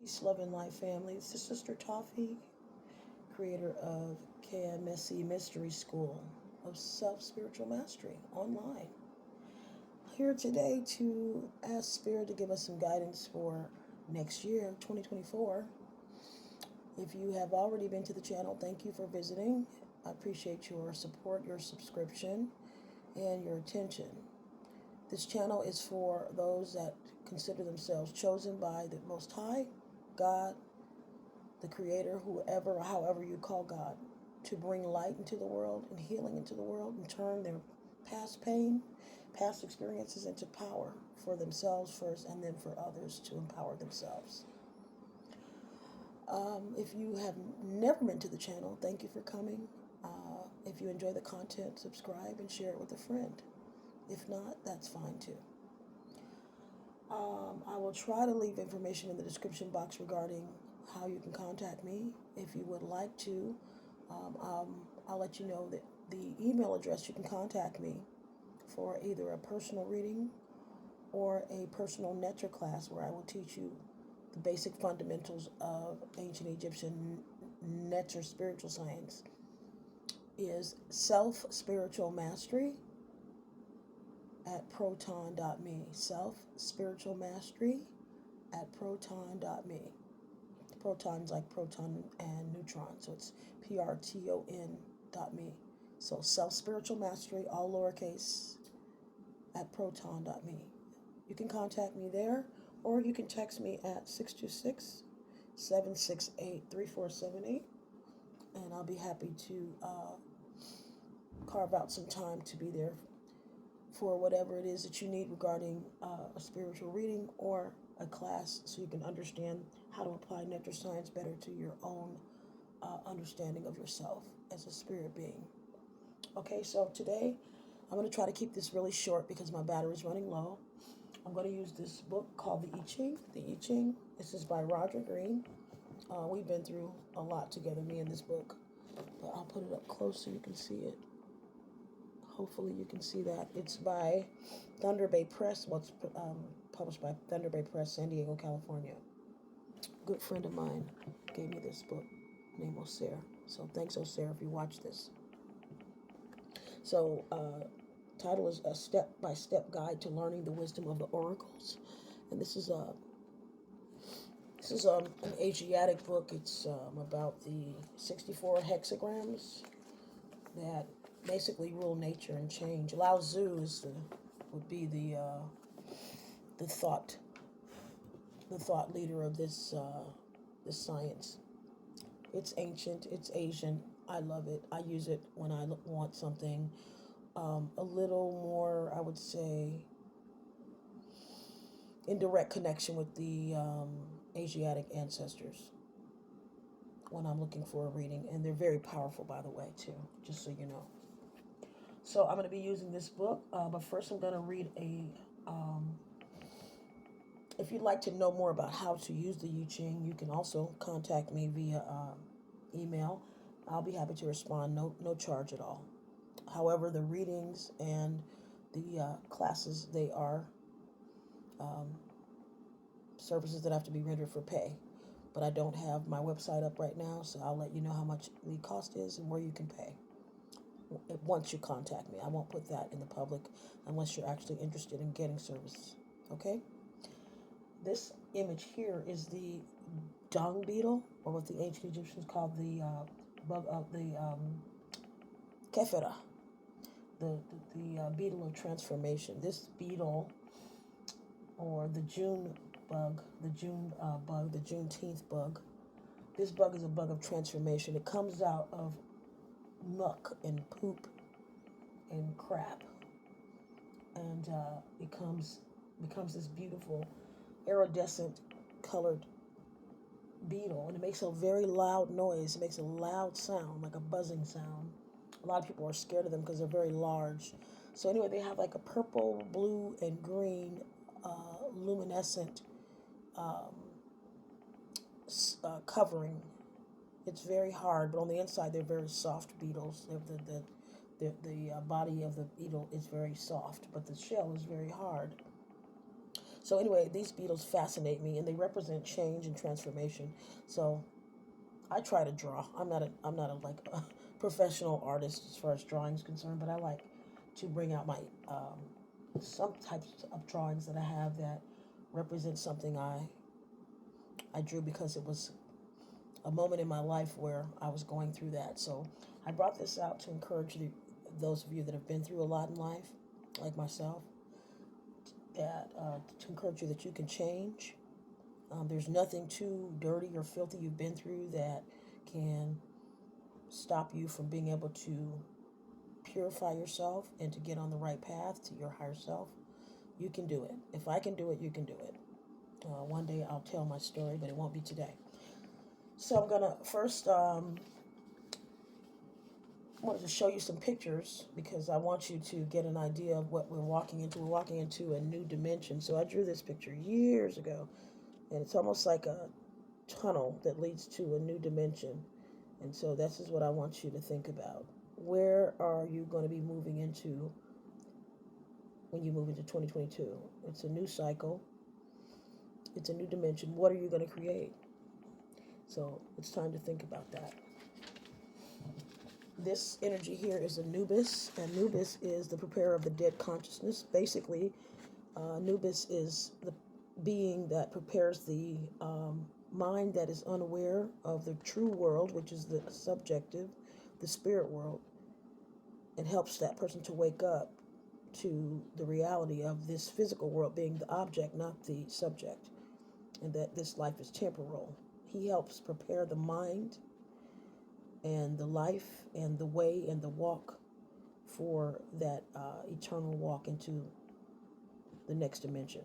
Peace, love, and life, family. It's your sister Taufi, creator of KMSC Mystery School of Self-Spiritual Mastery online. Here today to ask Spirit to give us some guidance for next year, 2024. If you have already been to the channel, thank you for visiting. I appreciate your support, your subscription, and your attention. This channel is for those that consider themselves chosen by the Most High, God, the Creator, whoever or however you call God, to bring light into the world and healing into the world and turn their past pain, past experiences into power for themselves first and then for others to empower themselves. If you have never been to the channel, thank you for coming. If you enjoy the content, subscribe and share it with a friend. If not, that's fine too. I will try to leave information in the description box regarding how you can contact me. If you would like to, I'll let you know that the email address you can contact me for either a personal reading or a personal Netter class where I will teach you the basic fundamentals of ancient Egyptian Netter spiritual science is self-spiritual mastery at proton.me. Self-spiritual mastery at proton.me. Proton's like proton and neutron, so it's PRTON.me. So self-spiritual mastery, all lowercase, at proton.me. You can contact me there, or you can text me at 626-768-3478, and I'll be happy to carve out some time to be there for whatever it is that you need regarding a spiritual reading or a class so you can understand how to apply Netter science better to your own understanding of yourself as a spirit being. Okay, so today I'm going to try to keep this really short because my battery is running low. I'm going to use this book called the I Ching. The I Ching. This is by Roger Green. We've been through a lot together, me and this book. But I'll put it up close so you can see it. Hopefully you can see that. It's by Thunder Bay Press. What's published by Thunder Bay Press, San Diego, California. A good friend of mine gave me this book named Osir. So thanks, Osir, if you watch this. So title is A Step-by-Step Guide to Learning the Wisdom of the Oracles. And this is an Asiatic book. It's about the 64 hexagrams that basically rule nature and change. Lao Tzu would be the thought leader of this science. It's ancient. It's Asian. I love it. I use it when I want something a little more, I would say, in direct connection with the Asiatic ancestors when I'm looking for a reading. And they're very powerful, by the way, too, just so you know. So I'm going to be using this book, but first I'm going to read if you'd like to know more about how to use the I Ching, you can also contact me via email. I'll be happy to respond, no charge at all. However, the readings and the classes, they are services that have to be rendered for pay. But I don't have my website up right now, so I'll let you know how much the cost is and where you can pay once you contact me. I won't put that in the public unless you're actually interested in getting service. Okay? This image here is the dung beetle, or what the ancient Egyptians called the bug of the kephira, the beetle of transformation. This beetle, or the June bug, the Juneteenth bug. This bug is a bug of transformation. It comes out of muck and poop and crap, and becomes this beautiful iridescent colored beetle, and it makes a very loud noise. It makes a loud sound, like a buzzing sound. A lot of people are scared of them because they're very large. So anyway, they have like a purple, blue, and green luminescent covering. It's very hard, but on the inside they're very soft beetles. The body of the beetle is very soft, but the shell is very hard. So anyway, these beetles fascinate me, and they represent change and transformation. So I try to draw. I'm not a like a professional artist as far as drawing is concerned, but I like to bring out my some types of drawings that I have that represent something I drew because it was a moment in my life where I was going through that. So I brought this out to encourage those of you that have been through a lot in life, like myself, that to encourage you that you can change. There's nothing too dirty or filthy you've been through that can stop you from being able to purify yourself and to get on the right path to your higher self. You can do it. If I can do it, you can do it. One day I'll tell my story, but it won't be today. So I'm going to first wanted to show you some pictures because I want you to get an idea of what we're walking into. We're walking into a new dimension. So I drew this picture years ago, and it's almost like a tunnel that leads to a new dimension. And so this is what I want you to think about. Where are you going to be moving into when you move into 2022? It's a new cycle. It's a new dimension. What are you going to create? So it's time to think about that. This energy here is Anubis, and Anubis is the preparer of the dead consciousness. Basically, Anubis is the being that prepares the mind that is unaware of the true world, which is the subjective, the spirit world, and helps that person to wake up to the reality of this physical world being the object, not the subject, and that this life is temporal. He helps prepare the mind and the life and the way and the walk for that eternal walk into the next dimension.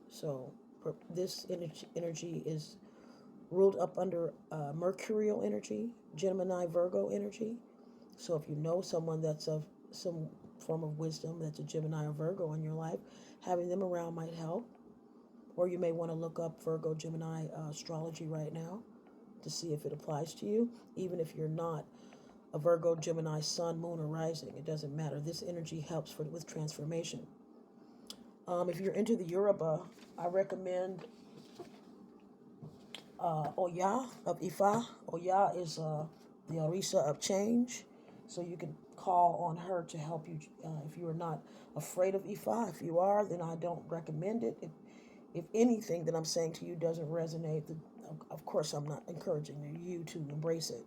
So this energy is ruled up under Mercurial energy, Gemini, Virgo energy. So if you know someone that's of some form of wisdom that's a Gemini or Virgo in your life, having them around might help. Or you may want to look up Virgo, Gemini astrology right now to see if it applies to you, even if you're not a Virgo, Gemini, Sun, Moon, or Rising. It doesn't matter. This energy helps with transformation. If you're into the Yoruba, I recommend Oya of Ifa. Oya is the Orisa of change. So you can call on her to help you if you are not afraid of Ifa. If you are, then I don't recommend it. If anything that I'm saying to you doesn't resonate, of course I'm not encouraging you to embrace it.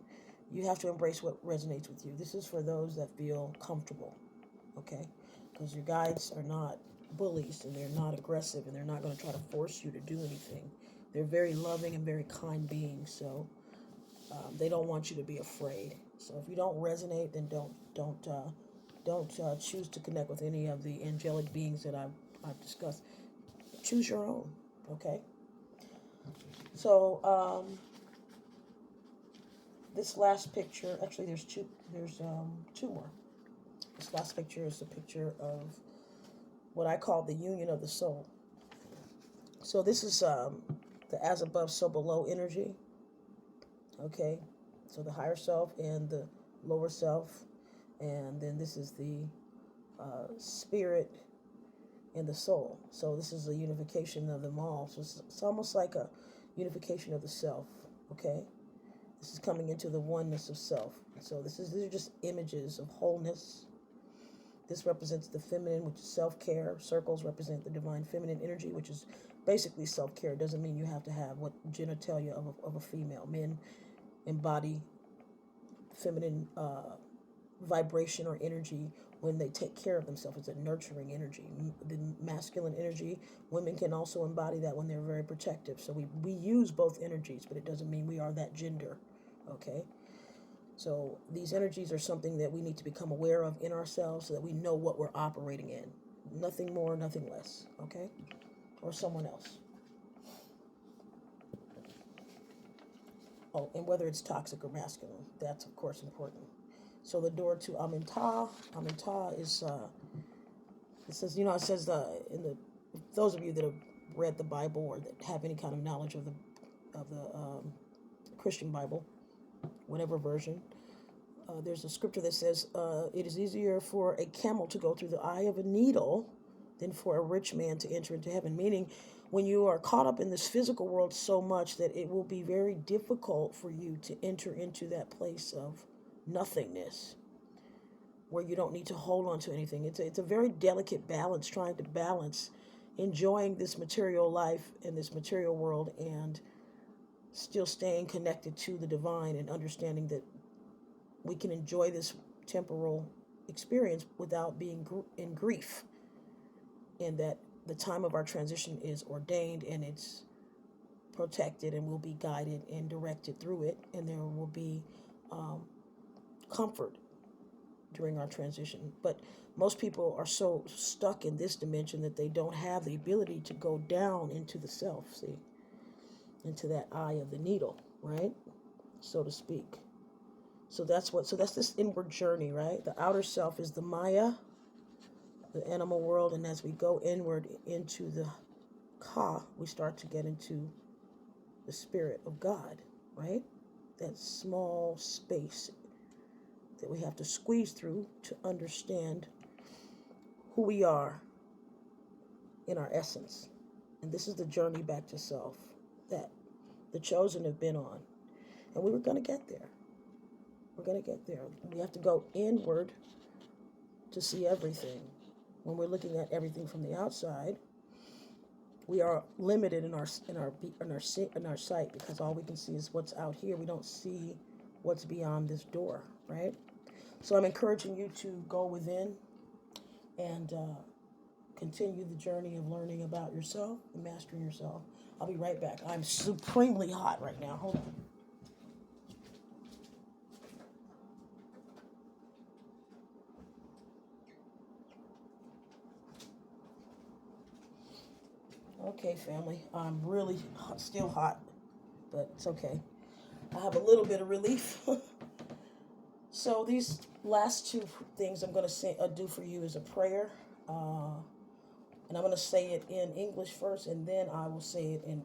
You have to embrace what resonates with you. This is for those that feel comfortable, okay? Because your guides are not bullies, and they're not aggressive, and they're not going to try to force you to do anything. They're very loving and very kind beings, so they don't want you to be afraid. So if you don't resonate, then don't choose to connect with any of the angelic beings that I've discussed. Choose your own, okay? So this last picture, actually there's two more. This last picture is a picture of what I call the union of the soul. So this is the as above, so below energy, okay? So the higher self and the lower self, and then this is the spirit and the soul. So this is a unification of them all. So it's almost like a unification of the self, okay? This is coming into the oneness of self. So these are just images of wholeness. This represents the feminine, which is self-care. Circles represent the divine feminine energy, which is basically self-care. It doesn't mean you have to have what genitalia of a female. Men embody feminine vibration or energy when they take care of themselves. It's a nurturing energy. The masculine energy, women can also embody that when they're very protective. So we use both energies, but it doesn't mean we are that gender, okay? So these energies are something that we need to become aware of in ourselves so that we know what we're operating in. Nothing more, nothing less, okay? Or someone else. Oh, and whether it's toxic or masculine, that's of course important. So the door to Amintah is, it says, it says those of you that have read the Bible or that have any kind of knowledge of the Christian Bible, whatever version, there's a scripture that says, it is easier for a camel to go through the eye of a needle than for a rich man to enter into heaven. Meaning, when you are caught up in this physical world so much that it will be very difficult for you to enter into that place of nothingness, where you don't need to hold on to anything. It's a very delicate balance, trying to balance enjoying this material life in this material world and still staying connected to the divine and understanding that we can enjoy this temporal experience without being in grief, and that the time of our transition is ordained and it's protected and will be guided and directed through it, and there will be comfort during our transition. But most people are so stuck in this dimension that they don't have the ability to go down into the self, see, into that eye of the needle, right, so to speak. So that's this inward journey, right? The outer self is the Maya, the animal world, and as we go inward into the Ka, we start to get into the spirit of God, right? That small space that we have to squeeze through to understand who we are in our essence. And this is the journey back to self that the chosen have been on. And we were going to get there. We're going to get there. We have to go inward to see everything. When we're looking at everything from the outside, we are limited in our sight, because all we can see is what's out here. We don't see what's beyond this door, right? So I'm encouraging you to go within and continue the journey of learning about yourself and mastering yourself. I'll be right back. I'm supremely hot right now. Hold on. Okay, family. I'm really still hot, but it's okay. I have a little bit of relief. So these last two things I'm going to do for you is a prayer. And I'm going to say it in English first, and then I will say it in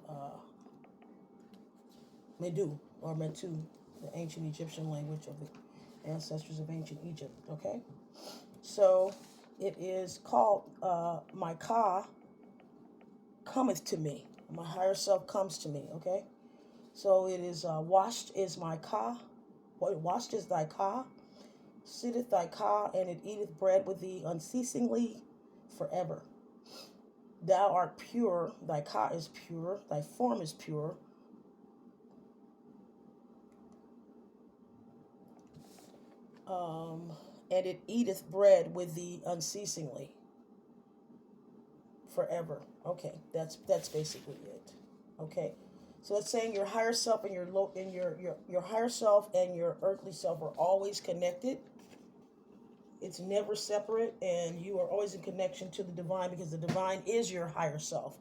Medu, or Metu, the ancient Egyptian language of the ancestors of ancient Egypt, okay? So it is called My Ka Cometh to Me. My higher self comes to me, okay? So it is washed is my Ka, washed is thy Ka, sitteth thy Ka, and it eateth bread with thee unceasingly forever. Thou art pure, thy Ka is pure, thy form is pure. And it eateth bread with thee unceasingly forever. Okay, that's basically it. Okay, so it's saying your higher self and your higher self and your earthly self are always connected. It's never separate, and you are always in connection to the divine, because the divine is your higher self.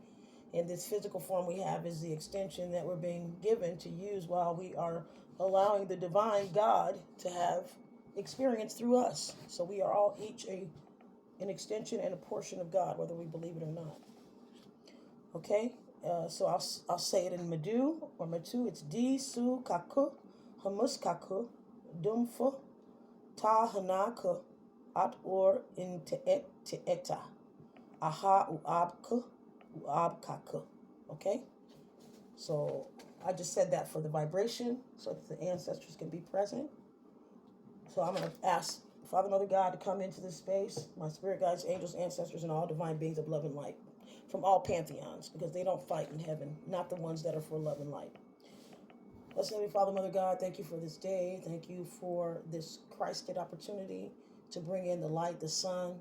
And this physical form we have is the extension that we're being given to use while we are allowing the divine God to have experience through us. So we are all each an extension and a portion of God, whether we believe it or not. Okay, so I'll say it in Medu or Metu. It's Di Su Kaku, Hamus Kaku, Dumfu, Ta Hanaku, At or in Teeta, Aha Uabku, Uabkaku. Okay, so I just said that for the vibration, so that the ancestors can be present. So I'm going to ask Father, Mother, God to come into this space, my spirit guides, angels, ancestors, and all divine beings of love and light from all pantheons, because they don't fight in heaven, not the ones that are for love and light. Blessed Heavenly Father, Mother, God, thank you for this day. Thank you for this Christed opportunity to bring in the light, the sun,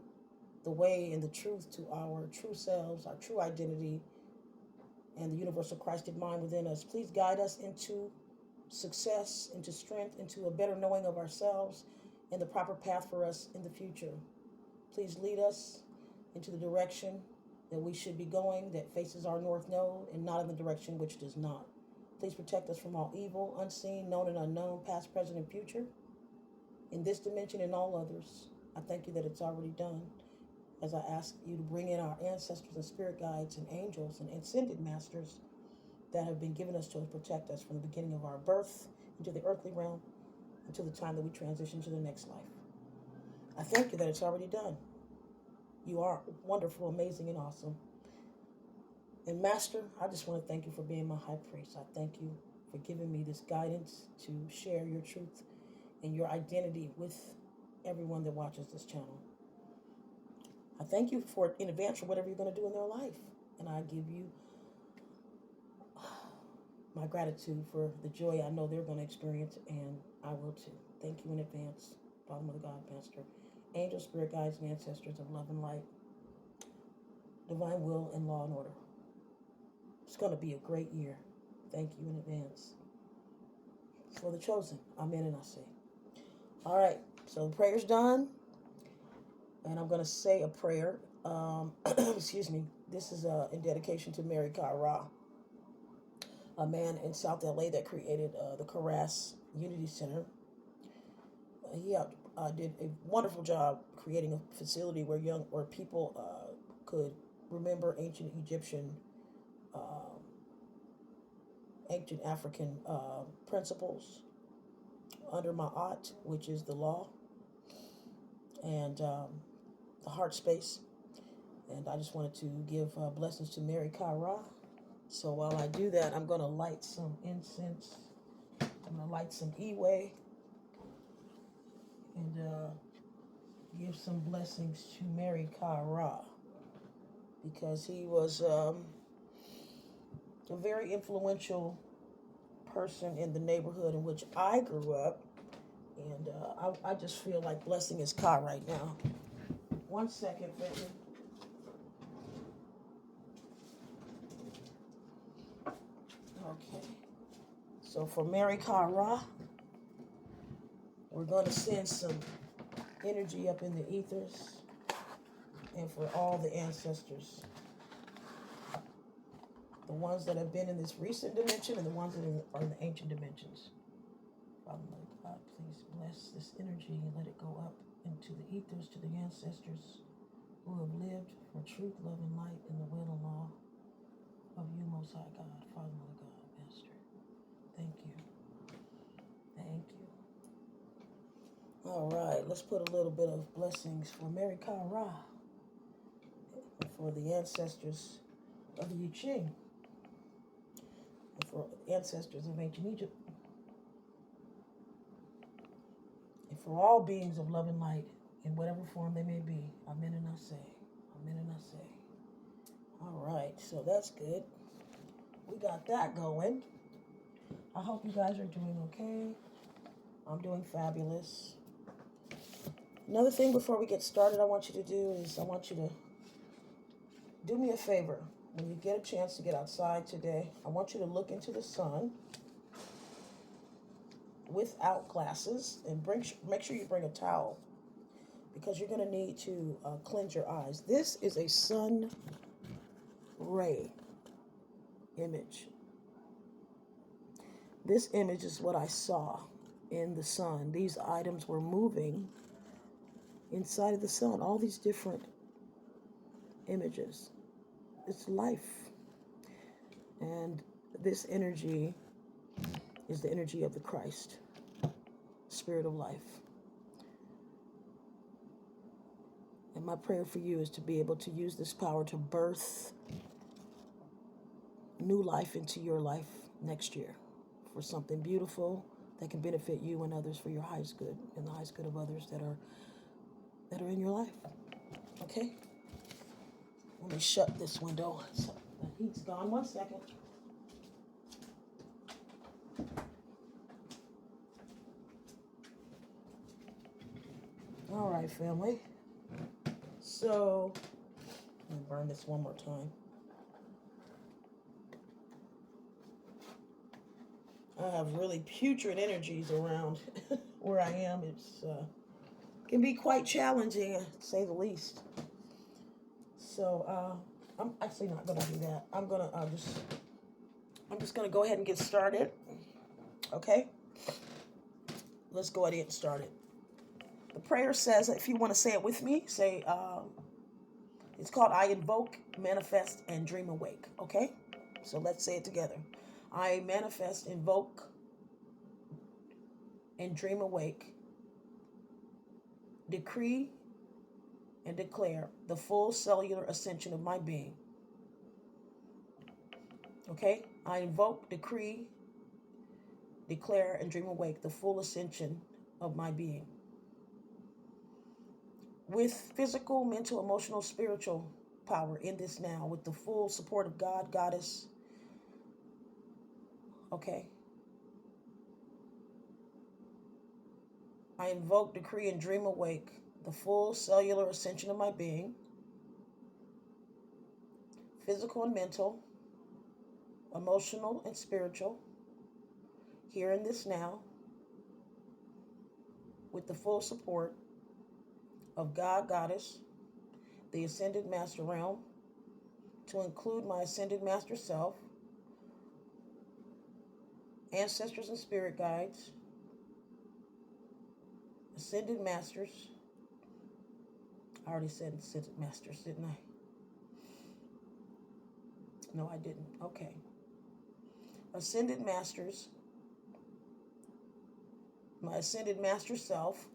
the way, and the truth to our true selves, our true identity, and the universal Christed mind within us. Please guide us into success, into strength, into a better knowing of ourselves, and the proper path for us in the future. Please lead us into the direction that we should be going, that faces our north node, and not in the direction which does not. Please protect us from all evil, unseen, known and unknown, past, present, and future, in this dimension and all others. I thank you that it's already done, as I ask you to bring in our ancestors and spirit guides and angels and ascended masters that have been given us to protect us from the beginning of our birth into the earthly realm until the time that we transition to the next life. I thank you that it's already done. You are wonderful, amazing, and awesome. And Master, I just want to thank you for being my high priest. I thank you for giving me this guidance to share your truth and your identity with everyone that watches this channel. I thank you for in advance for whatever you're going to do in their life. And I give you my gratitude for the joy I know they're going to experience, and I will too. Thank you in advance, Father, Mother, God, Master, angels, spirit guides, and ancestors of love and light, divine will, and law and order. It's going to be a great year. Thank you in advance. For the chosen, amen and I say. All right, so the prayer's done, and I'm going to say a prayer. Excuse me. This is in dedication to MURRI a man in South LA that created the KRYST Unity Center. He did a wonderful job creating a facility where people could remember ancient Egyptian, ancient African principles under Ma'at, which is the law, and the heart space. And I just wanted to give blessings to MURRI. So while I do that, I'm going to light some incense. I'm going to light some e-way and give some blessings to MURRI because he was a very influential person in the neighborhood in which I grew up. And I just feel like blessing his Ka right now. 1 second, family. Okay. So for MURRI, we're going to send some energy up in the ethers, and for all the ancestors, the ones that have been in this recent dimension and the ones that are in the ancient dimensions. Father, Mother, God, please bless this energy and let it go up into the ethers to the ancestors who have lived for truth, love, and light in the will and law of you, Most High God, Father, Mother, God, Master. Thank you. Thank you. All right, let's put a little bit of blessings for MURRI and for the ancestors of the YI CHING, and for ancestors of ancient Egypt, and for all beings of love and light in whatever form they may be. Amen and I say. Amen and I say. All right, so that's good. We got that going. I hope you guys are doing okay. I'm doing fabulous. Another thing before we get started I want you to do is I want you to do me a favor. When you get a chance to get outside today, I want you to look into the sun without glasses and make sure you bring a towel because you're going to need to cleanse your eyes. This is a sun ray image. This image is what I saw in the sun. These items were moving inside of the sun, all these different images. It's life. And this energy is the energy of the KRYST, spirit of life. And my prayer for you is to be able to use this power to birth new life into your life next year for something beautiful that can benefit you and others for your highest good and the highest good of others that are in your life. Okay? Let me shut this window so the heat's gone. 1 second. All right, family. So, let me burn this one more time. I have really putrid energies around where I am. It's can be quite challenging, to say the least. So I'm actually not going to do that. I'm just going to go ahead and get started. Okay? Let's go ahead and get started. The prayer says, if you want to say it with me, say, it's called I invoke, manifest, and dream awake. Okay? So let's say it together. I manifest, invoke, and dream awake. Decree and declare the full cellular ascension of my being. Okay? I invoke, decree, declare, and dream awake the full ascension of my being. With physical, mental, emotional, spiritual power in this now, with the full support of God, Goddess. Okay? I invoke, decree, and dream awake the full cellular ascension of my being, physical and mental, emotional and spiritual, here in this now, with the full support of God, Goddess, the Ascended Master Realm, to include my Ascended Master Self, ancestors and spirit guides, Ascended Masters. I already said Ascended Masters, didn't I? No, I didn't. Okay. Ascended Masters, my Ascended Master Self,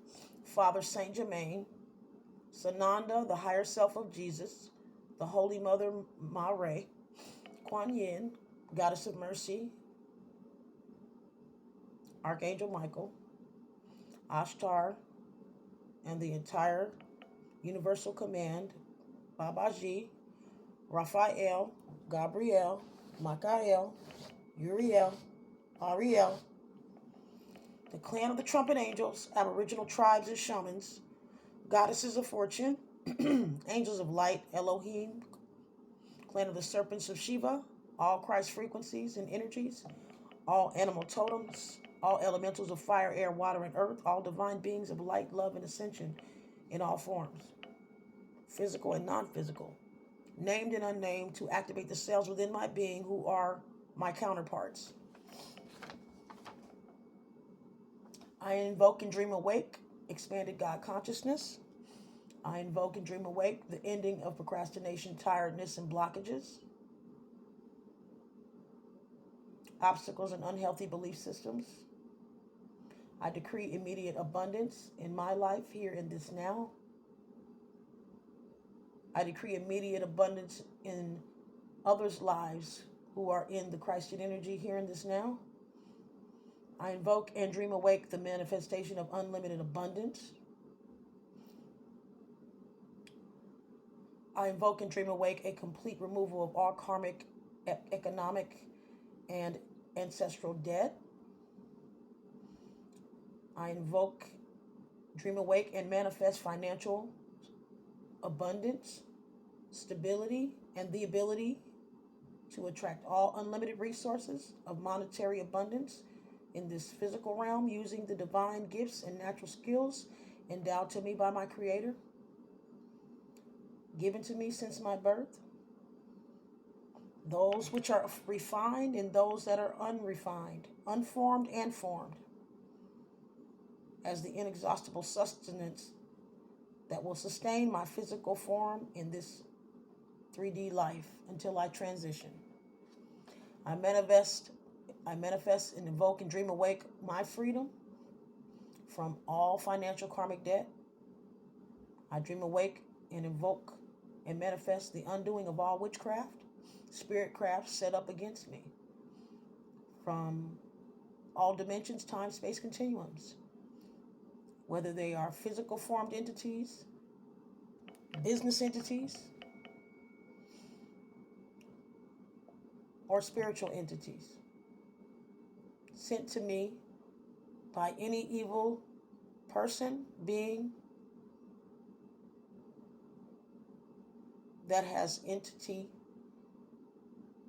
Father Saint Germain, Sananda, the higher self of Jesus, the Holy Mother MURRI, Quan Yin, Goddess of Mercy, Archangel Michael, Ashtar, and the entire Universal Command, Babaji, Raphael, Gabriel, Michael, Uriel, Ariel, the clan of the trumpet angels, aboriginal tribes and shamans, goddesses of fortune, angels of light, Elohim, clan of the serpents of Shiva, all Christ frequencies and energies, all animal totems, all elementals of fire, air, water, and earth, all divine beings of light, love, and ascension in all forms, physical and non-physical, named and unnamed, to activate the cells within my being who are my counterparts. I invoke and dream awake expanded God consciousness. I invoke and dream awake the ending of procrastination, tiredness, and blockages, obstacles, and unhealthy belief systems. I decree immediate abundance in my life here in this now. I decree immediate abundance in others' lives who are in the Christian energy here in this now. I invoke and dream awake the manifestation of unlimited abundance. I invoke and dream awake a complete removal of all karmic, economic, and ancestral debt. I invoke, dream awake, and manifest financial abundance, stability, and the ability to attract all unlimited resources of monetary abundance in this physical realm using the divine gifts and natural skills endowed to me by my Creator, given to me since my birth, those which are refined and those that are unrefined, unformed and formed, as the inexhaustible sustenance that will sustain my physical form in this 3D life until I transition. I manifest and invoke and dream awake my freedom from all financial karmic debt. I dream awake and invoke and manifest the undoing of all witchcraft, spiritcraft set up against me from all dimensions, time, space, continuums, whether they are physical formed entities, business entities, or spiritual entities sent to me by any evil person, being that has entity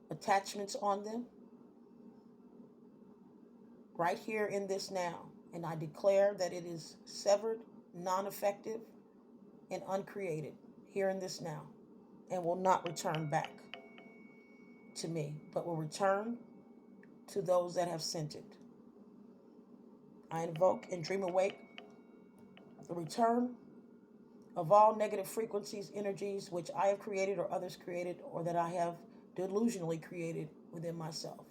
attachments on them, right here in this now. And I declare that it is severed, non-effective, and uncreated here in this now, and will not return back to me, but will return to those that have sent it. I invoke and dream awake the return of all negative frequencies, energies, which I have created or others created, or that I have delusionally created within myself.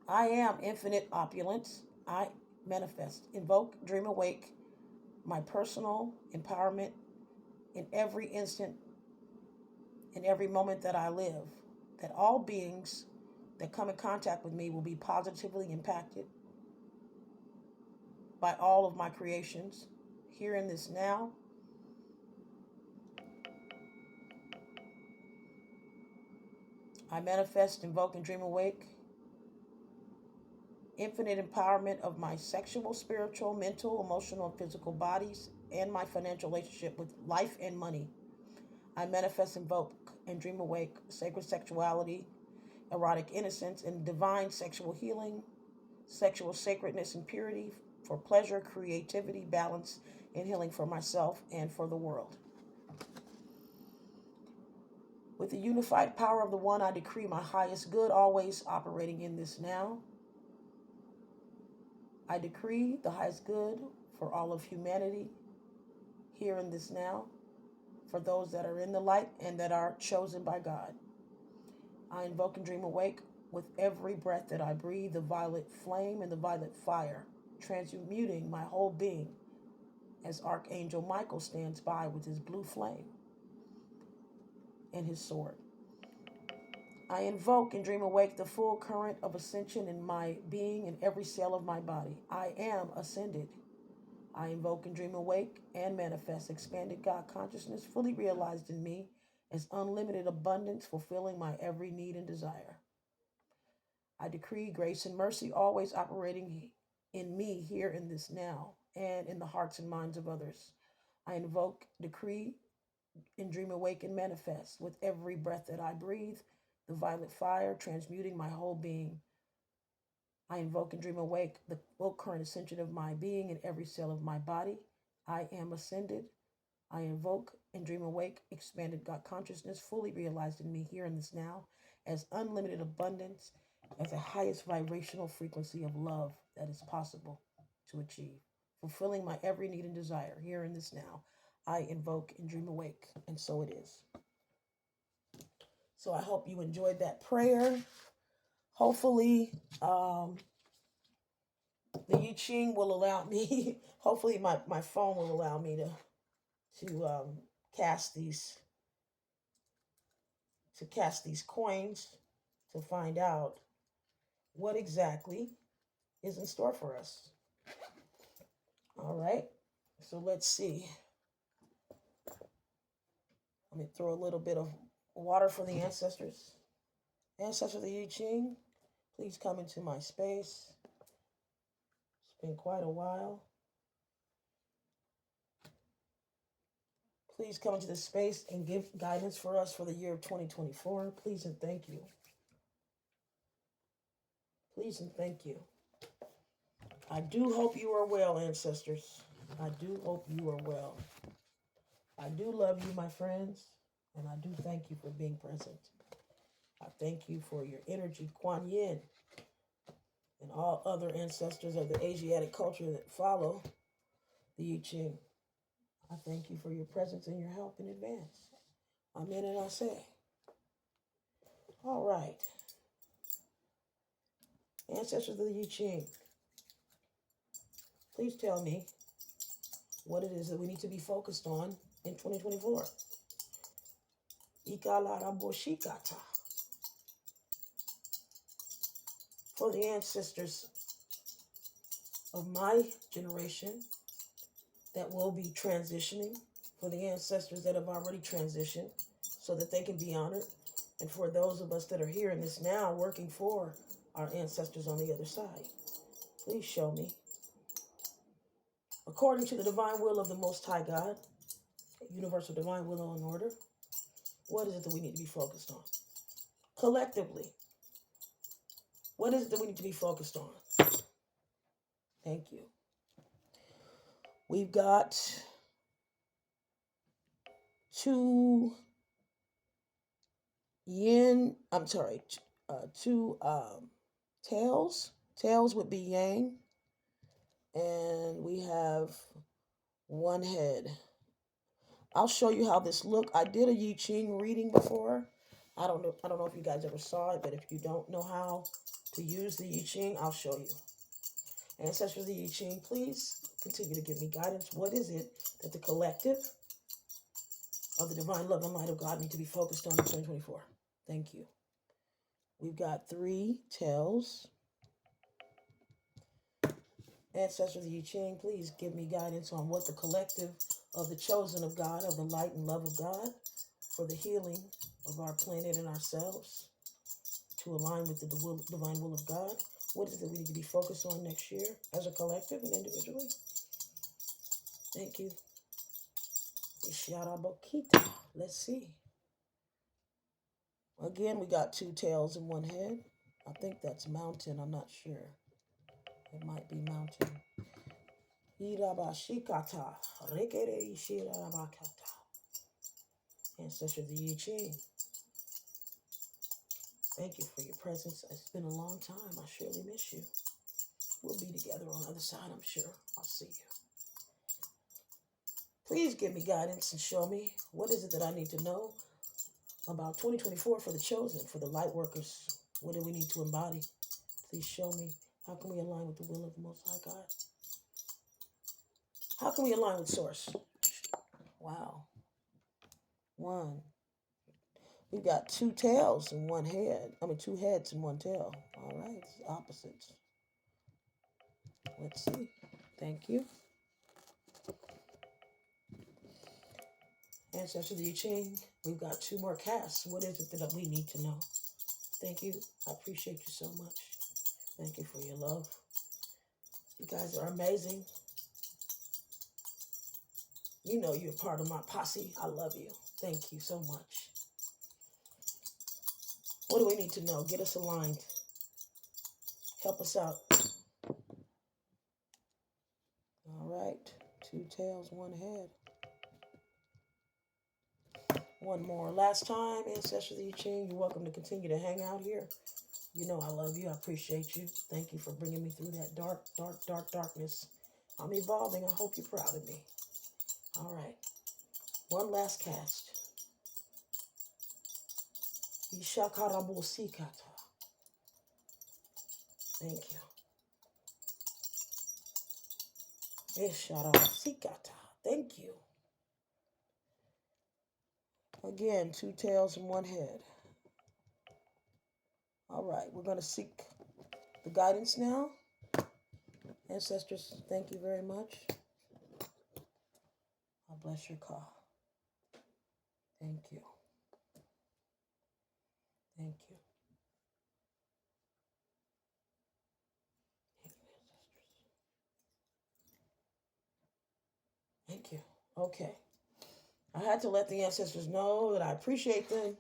I am infinite opulence. I manifest, invoke, dream awake my personal empowerment in every instant, in every moment that I live, that all beings that come in contact with me will be positively impacted by all of my creations here in this now. I manifest, invoke, and dream awake infinite empowerment of my sexual, spiritual, mental, emotional, and physical bodies and my financial relationship with life and money. I manifest, invoke, and dream awake sacred sexuality, erotic innocence, and divine sexual healing, sexual sacredness and purity for pleasure, creativity, balance, and healing for myself and for the world. With the unified power of the One, I decree my highest good always operating in this now. I decree the highest good for all of humanity here in this now, for those that are in the light and that are chosen by God. I invoke and dream awake with every breath that I breathe the violet flame and the violet fire, transmuting my whole being as Archangel Michael stands by with his blue flame and his sword. I invoke and dream awake the full current of ascension in my being and every cell of my body. I am ascended. I invoke and dream awake and manifest expanded God consciousness fully realized in me as unlimited abundance, fulfilling my every need and desire. I decree grace and mercy always operating in me here in this now and in the hearts and minds of others. I invoke, decree, and dream awake and manifest with every breath that I breathe the violet fire, transmuting my whole being. I invoke and dream awake the full current ascension of my being in every cell of my body. I am ascended. I invoke and dream awake expanded God consciousness fully realized in me here in this now as unlimited abundance, as the highest vibrational frequency of love that is possible to achieve, fulfilling my every need and desire here in this now. I invoke and dream awake, and so it is. So I hope you enjoyed that prayer. Hopefully, the I Ching will allow me, hopefully my phone will allow me to cast these coins to find out what exactly is in store for us. All right, so let's see. Let me throw a little bit of water for the ancestors. Ancestors of the I Ching, please come into my space. It's been quite a while. Please come into this space and give guidance for us for the year of 2024. Please and thank you. Please and thank you. I do hope you are well, ancestors. I do hope you are well. I do love you, my friends, and I do thank you for being present. I thank you for your energy, Quan Yin, and all other ancestors of the Asiatic culture that follow the I Ching. I thank you for your presence and your help in advance. Amen and I say. All right. Ancestors of the I Ching, please tell me what it is that we need to be focused on in 2024. Ikalarabo-shikata. For the ancestors of my generation that will be transitioning, for the ancestors that have already transitioned so that they can be honored, and for those of us that are here in this now working for our ancestors on the other side. Please show me, according to the divine will of the Most High God, universal divine will and order, what is it that we need to be focused on? Collectively, what is it that we need to be focused on? Thank you. We've got two tails. Tails would be yang, and we have one head. I'll show you how this look. I did a I Ching reading before. I don't know if you guys ever saw it, but if you don't know how to use the I Ching, I'll show you. Ancestors of the I Ching, please continue to give me guidance. What is it that the collective of the divine love and light of God need to be focused on in 2024. Thank you. We've got 3 tails. Ancestor of the YI Ching, please give me guidance on what the collective of the chosen of God, of the light and love of God, for the healing of our planet and ourselves, to align with the divine will of God. What is it that we need to be focused on next year as a collective and individually? Thank you. Let's see. Again, we got 2 tails and 1 head. I think that's mountain. I'm not sure. It might be mountain. Ancestor of the YI Ching, thank you for your presence. It's been a long time. I surely miss you. We'll be together on the other side, I'm sure. I'll see you. Please give me guidance and show me what is it that I need to know about 2024 for the chosen, for the light workers. What do we need to embody? Please show me. How can we align with the will of the Most High God? How can we align with Source? Wow. 1. We've got 2 tails and 1 head. 2 heads and 1 tail. All right, it's opposites. Let's see. Thank you. Ancestor of the YI Ching, we've got 2 more casts. What is it that we need to know? Thank you. I appreciate you so much. Thank you for your love. You guys are amazing. You know you're part of my posse. I love you. Thank you so much. What do we need to know? Get us aligned. Help us out. All right. 2 tails, 1 head. 1 more. Last time, Ancestor of the YI Ching, you're welcome to continue to hang out here. You know I love you. I appreciate you. Thank you for bringing me through that darkness. I'm evolving. I hope you're proud of me. All right. 1 last cast. Ishakarabosikata. Thank you. Isharasikata. Thank you. Again, 2 tails and 1 head. All right, we're going to seek the guidance now. Ancestors, thank you very much. I bless your call. Thank you. Thank you. Thank you. Okay. I had to let the ancestors know that I appreciate them.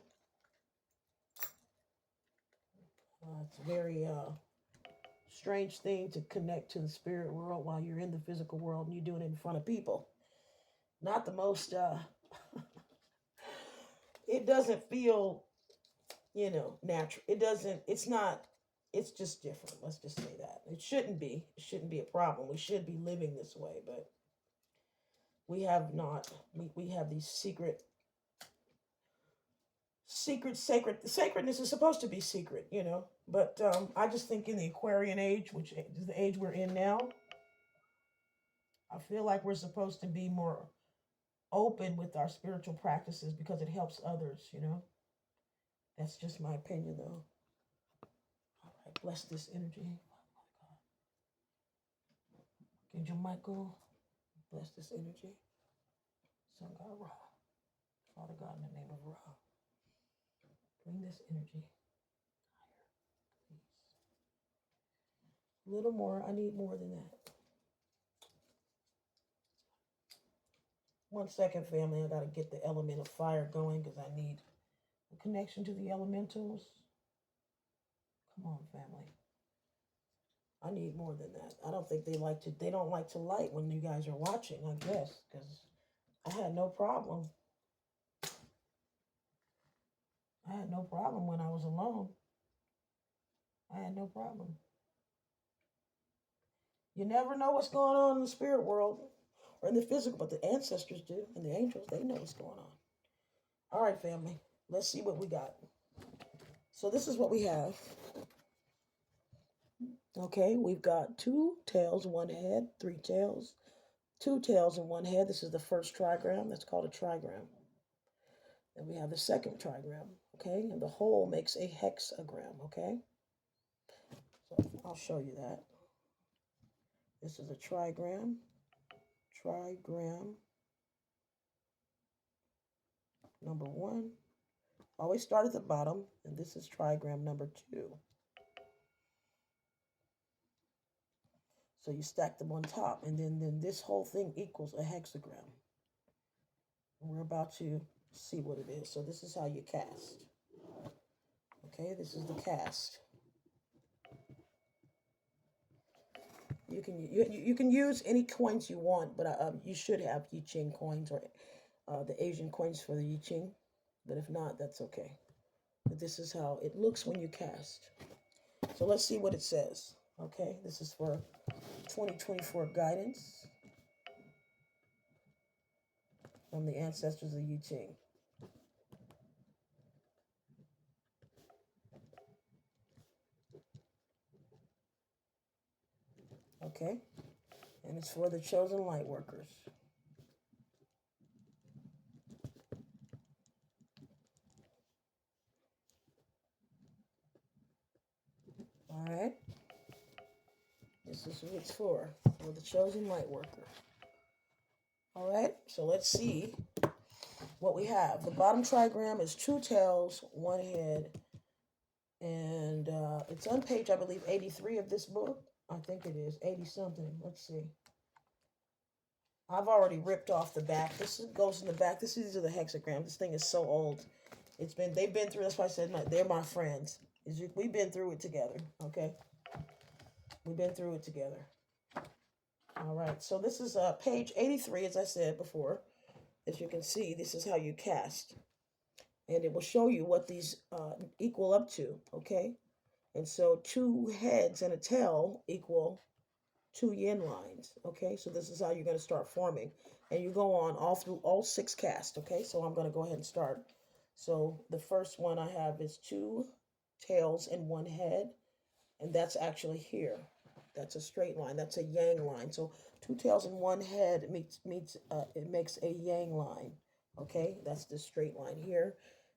It's a very strange thing to connect to the spirit world while you're in the physical world and you're doing it in front of people. Not the most, it doesn't feel, natural. It's just different. Let's just say that. It shouldn't be. It shouldn't be a problem. We should be living this way, but we have not. We have these sacredness is supposed to be secret, but I just think in the Aquarian age, which is the age we're in now, I feel like we're supposed to be more open with our spiritual practices because it helps others, That's just my opinion, though. All right, bless this energy. Angel Michael, bless this energy. Son God Ra, Father God, in the name of Ra, bring this energy higher, please. A little more. I need more than that. 1 second, family. I got to get the element of fire going because I need a connection to the elementals. Come on, family. I need more than that. I don't think they don't like to light when you guys are watching, I guess, because I had no problem. I had no problem when I was alone. I had no problem. You never know what's going on in the spirit world or in the physical, but the ancestors do, and the angels, they know what's going on. All right, family, let's see what we got. So this is what we have. Okay, we've got 2 tails, 1 head, 3 tails, 2 tails and 1 head. This is the first trigram. That's called a trigram. Then we have the second trigram, okay? And the whole makes a hexagram, okay? So I'll show you that. This is a trigram, trigram number 1. Always start at the bottom, and this is trigram number 2. So you stack them on top, and then this whole thing equals a hexagram. And we're about to see what it is. So this is how you cast. Okay, this is the cast. You can use any coins you want, but you should have I Ching coins or the Asian coins for the I Ching. But if not, that's okay. But this is how it looks when you cast. So let's see what it says. Okay, this is for 2024 guidance from the ancestors of I Ching. Okay, and it's for the chosen light workers. All right, this is who it's for the chosen light worker. All right, so let's see what we have. The bottom trigram is 2 tails, 1 head, and it's on page, I believe, 83 of this book. I think it is 80 something. Let's see. I've already ripped off the back. This goes in the back. These are the hexagrams. This thing is so old. They've been through. That's why I said they're my friends. We've been through it together. Okay, we've been through it together. All right. So this is page 83, as I said before. As you can see, this is how you cast, and it will show you what these equal up to. Okay, and so 2 heads and a tail equal 2 yin lines. Okay, so this is how you're going to start forming, and you go on all through all 6 casts. Okay, so I'm going to go ahead and start. So the first one I have is 2 tails and 1 head, and that's actually here. That's a straight line. That's a yang line. So 2 tails and 1 head it makes a yang line. Okay, that's the straight line here.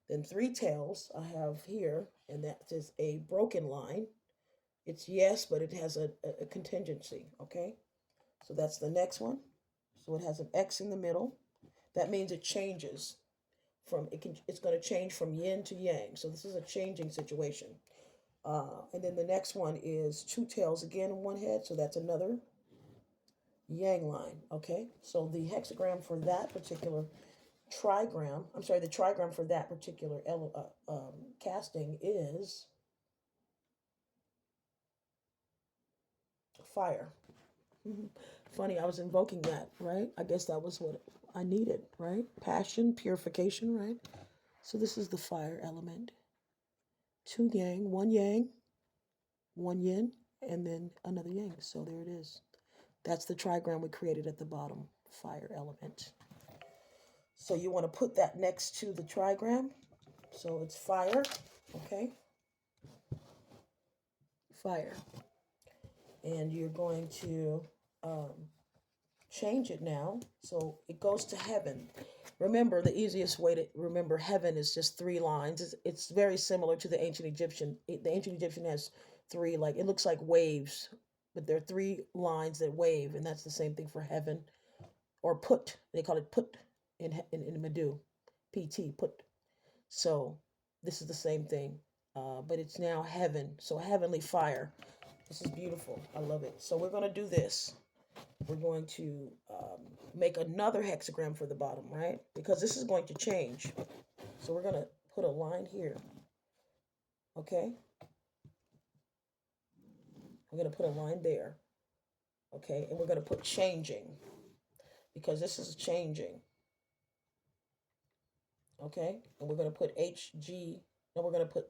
Then 3 tails I have here, and that is a broken line. It's yes, but it has a contingency, okay? So that's the next one. So it has an X in the middle. That means it changes it's going to change from yin to yang. So this is a changing situation. And then the next one is 2 tails again and 1 head. So that's another yang line, okay? So the hexagram for that particular trigram, the trigram for that particular casting is fire. Funny, I was invoking that, right? I guess that was what I needed, right? Passion, purification, right? So this is the fire element. 2 yang, 1 yin, and then another yang. So there it is. That's the trigram we created at the bottom, fire element. So you want to put that next to the trigram. So it's fire, okay? Fire. And you're going to change it now. So it goes to heaven. Remember, the easiest way to remember heaven is just 3 lines. It's very similar to the ancient Egyptian. The ancient Egyptian has 3, it looks like waves, but there are 3 lines that wave, and that's the same thing for heaven. Or put. They call it put in Medu. PT, put. So this is the same thing, but it's now heaven. So heavenly fire. This is beautiful. I love it. So we're going to do this. We're going to make another hexagram for the bottom, right? Because this is going to change. So we're going to put a line here. Okay? We're going to put a line there. Okay? And we're going to put changing. Because this is changing. Okay? And we're going to put HG. And we're going to put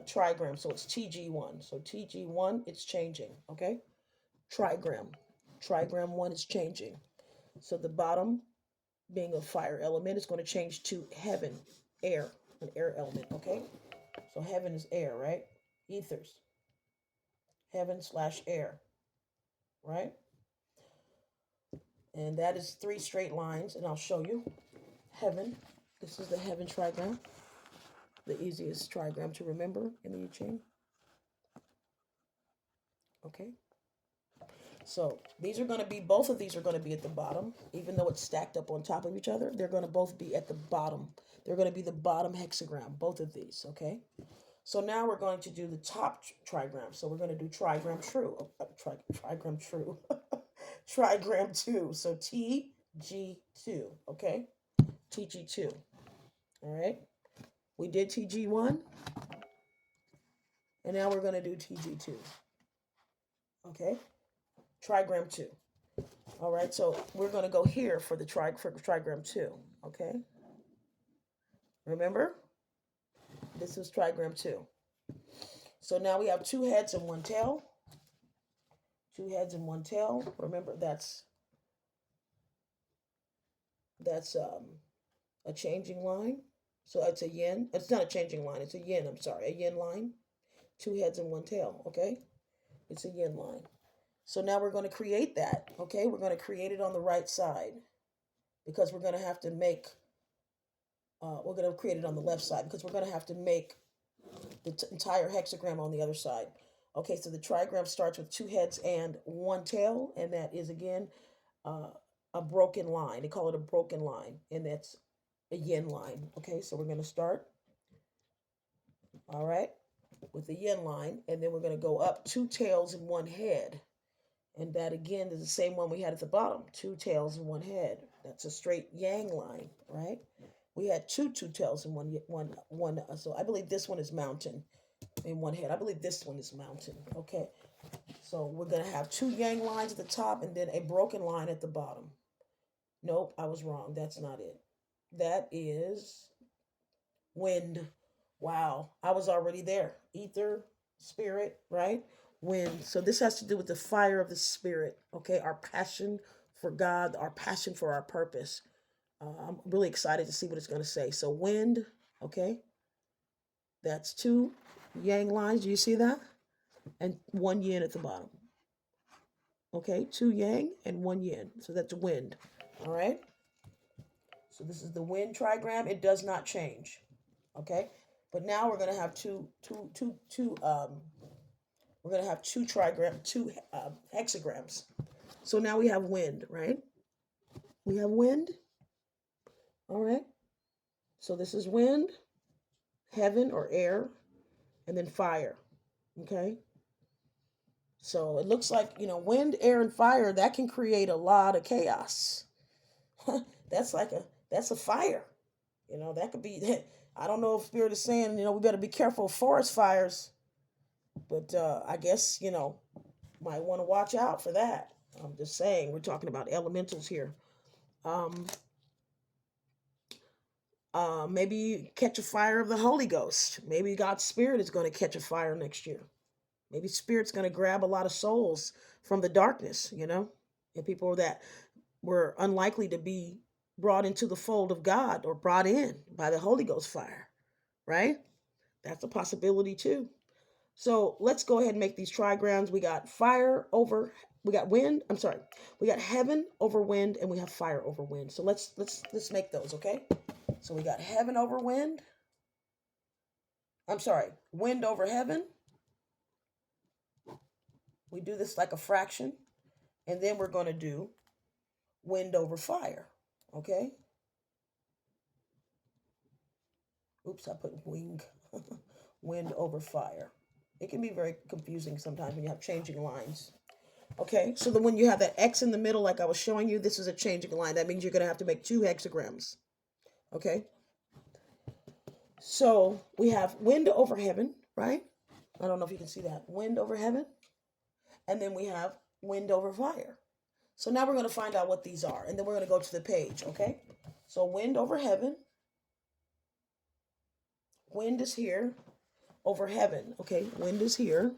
trigram. So it's TG1. So TG1, it's changing. Okay? Trigram. Trigram 1 is changing. So the bottom, being a fire element, is going to change to heaven, air, an air element, okay? So heaven is air, right? Ethers. Heaven/air, right? And that is 3 straight lines, and I'll show you. Heaven This is the heaven trigram, the easiest trigram to remember in the I Ching. Okay. So these are going to be, both of these are going to be at the bottom, even though it's stacked up on top of each other. They're going to both be at the bottom. They're going to be the bottom hexagram, both of these. Okay. So now we're going to do the top trigram. So we're going to do trigram true, trigram true, trigram two. So TG2. Okay. TG2. All right. We did TG1, and now we're going to do TG2. Okay. Trigram 2. All right, so we're going to go here for the trigram 2. Okay. Remember? This is trigram 2. So now we have 2 heads and 1 tail. 2 heads and 1 tail. Remember, that's a changing line. So it's a yin. It's not a changing line. It's a yin. I'm sorry. A yin line. 2 heads and 1 tail. Okay. It's a yin line. So now we're going to create that. Okay. We're going to create it on the right side because we're going to have to make, we're going to create it on the left side because we're going to have to make the entire hexagram on the other side. Okay. So the trigram starts with 2 heads and 1 tail. And that is, again, a broken line. They call it a broken line. And that's a yin line. Okay, so we're going to start, all right, with the yin line, and then we're going to go up 2 tails and 1 head. And that, again, is the same one we had at the bottom, 2 tails and 1 head. That's a straight yang line, right? We had two tails and one. So I believe this one is mountain in 1 head. I believe this one is mountain. Okay, so we're going to have 2 yang lines at the top and then a broken line at the bottom. Nope, I was wrong. That's not it. That is wind. Wow, I was already there. Ether, spirit, right? Wind. So this has to do with the fire of the spirit, okay? Our passion for God, our passion for our purpose. I'm really excited to see what it's going to say. So wind, okay? That's 2 yang lines. Do you see that? And 1 yin at the bottom. Okay, 2 yang and 1 yin. So that's wind. All right? So this is the wind trigram. It does not change. Okay? But now we're going to have we're going to have 2 hexagrams. So now we have wind, right? We have wind. All right? So this is wind, heaven or air, and then fire. Okay? So it looks like, wind, air, and fire, that can create a lot of chaos. That's a fire. That could be, I don't know if Spirit is saying, we better be careful of forest fires. But I guess, might want to watch out for that. I'm just saying, we're talking about elementals here. Maybe catch a fire of the Holy Ghost. Maybe God's Spirit is going to catch a fire next year. Maybe Spirit's going to grab a lot of souls from the darkness, and people that were unlikely to be brought into the fold of God or brought in by the Holy Ghost fire, right? That's a possibility too. So let's go ahead and make these trigrams. We got we got heaven over wind, and we have fire over wind. So let's make those, okay? So we got heaven over wind. Wind over heaven. We do this like a fraction, and then we're going to do wind over fire, okay? Oops, I put wing. Wind over fire. It can be very confusing sometimes when you have changing lines. Okay, so then when you have that X in the middle, like I was showing you, this is a changing line. That means you're going to have to make 2 hexagrams. Okay? So we have wind over heaven, right? I don't know if you can see that. Wind over heaven. And then we have wind over fire. So now we're going to find out what these are. And then we're going to go to the page, okay? So wind over heaven. Wind is here over heaven, okay? Wind is here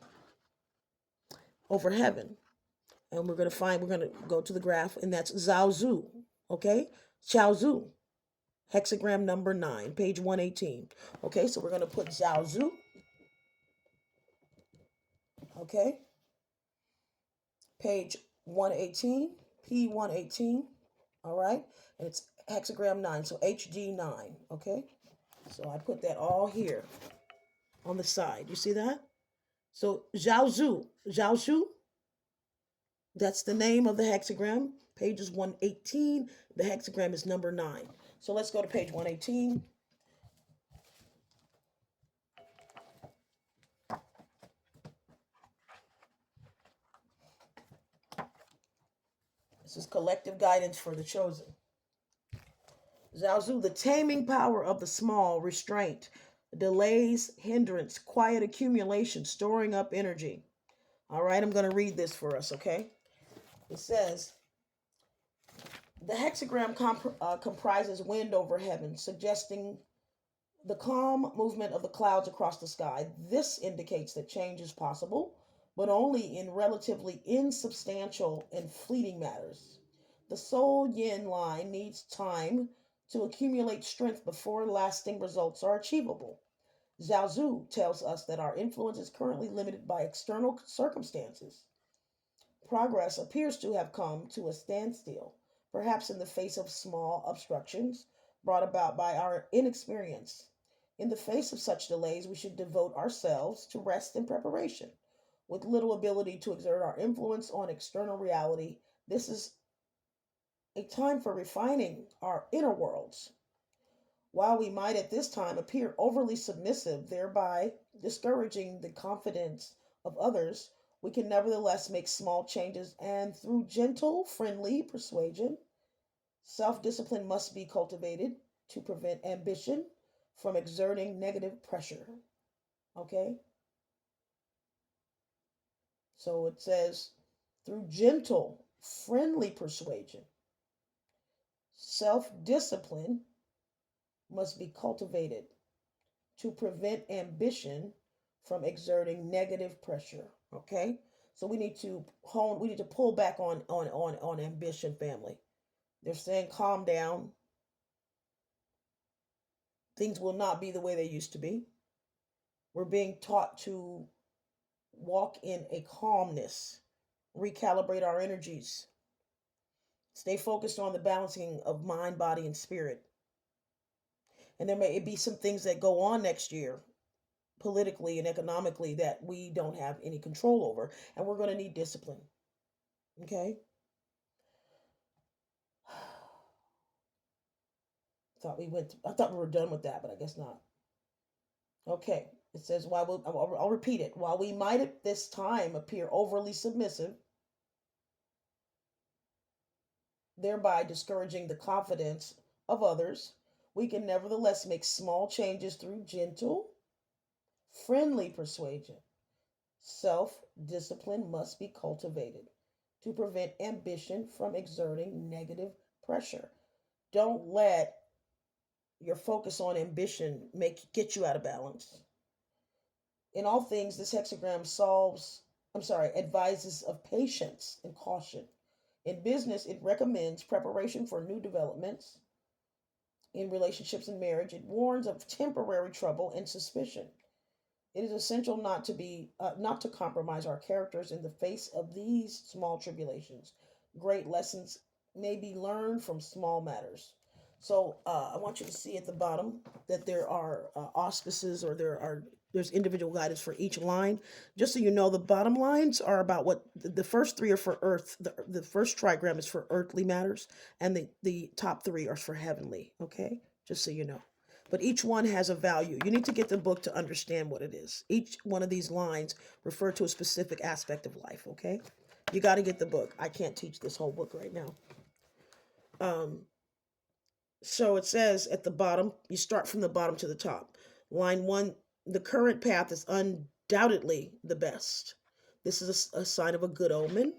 over heaven. And we're going to go to the graph, and that's Lao Tzu, okay? Lao Tzu, hexagram number 9, page 118. Okay, so we're going to put Lao Tzu, okay? Page 118, P118, all right? And it's hexagram 9, so HD9, okay? So I put that all here on the side. You see that? So Zhao Zhu, that's the name of the hexagram. Page is 118. The hexagram is number 9. So let's go to page 118. This is collective guidance for the chosen. Zhao Zhu, the taming power of the small, restraint, delays, hindrance, quiet accumulation, storing up energy. All right, I'm going to read this for us, okay? It says, the hexagram comprises wind over heaven, suggesting the calm movement of the clouds across the sky. This indicates that change is possible, but only in relatively insubstantial and fleeting matters. The soul yin line needs time to accumulate strength before lasting results are achievable. Zhao Zhu tells us that our influence is currently limited by external circumstances. Progress appears to have come to a standstill, perhaps in the face of small obstructions brought about by our inexperience. In the face of such delays, we should devote ourselves to rest and preparation. With little ability to exert our influence on external reality, this is a time for refining our inner worlds. While we might at this time appear overly submissive, thereby discouraging the confidence of others, we can nevertheless make small changes, and through gentle, friendly persuasion, self discipline must be cultivated to prevent ambition from exerting negative pressure. Okay? So it says, through gentle, friendly persuasion, self discipline must be cultivated to prevent ambition from exerting negative pressure. Okay? So we need to pull back on ambition, family. They're saying calm down. Things will not be the way they used to be. We're being taught to walk in a calmness, recalibrate our energies, stay focused on the balancing of mind, body, and spirit. And there may be some things that go on next year, politically and economically, that we don't have any control over, and we're going to need discipline. Okay? I thought we were done with that, but I guess not. Okay. It says, I'll repeat it. While we might at this time appear overly submissive, thereby discouraging the confidence of others, we can nevertheless make small changes through gentle, friendly persuasion. Self-discipline must be cultivated to prevent ambition from exerting negative pressure. Don't let your focus on ambition get you out of balance. In all things, this hexagram advises of patience and caution. In business, it recommends preparation for new developments. In relationships and marriage, it warns of temporary trouble and suspicion. It is essential not to compromise our characters in the face of these small tribulations. Great lessons may be learned from small matters. So I want you to see at the bottom that there are auspices, or there's individual guidance for each line. Just so you know, the bottom lines are about what the first three are for earth. The first trigram is for earthly matters, and the top three are for heavenly. Okay, just so you know. But each one has a value. You need to get the book to understand what it is. Each one of these lines refer to a specific aspect of life. Okay, you got to get the book. I can't teach this whole book right now. So it says at the bottom, you start from the bottom to the top. Line 1, the current path is undoubtedly the best. This is a sign of a good omen.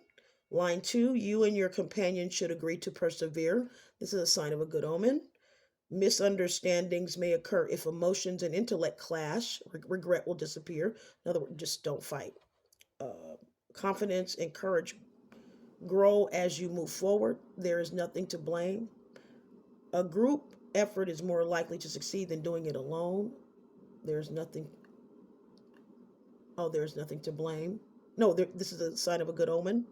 Line 2, you and your companion should agree to persevere. This is a sign of a good omen. Misunderstandings may occur if emotions and intellect clash. Regret will disappear. In other words, just don't fight. Confidence and courage grow as you move forward. There is nothing to blame. A group effort is more likely to succeed than doing it alone. There's nothing to blame. No, this is a sign of a good omen.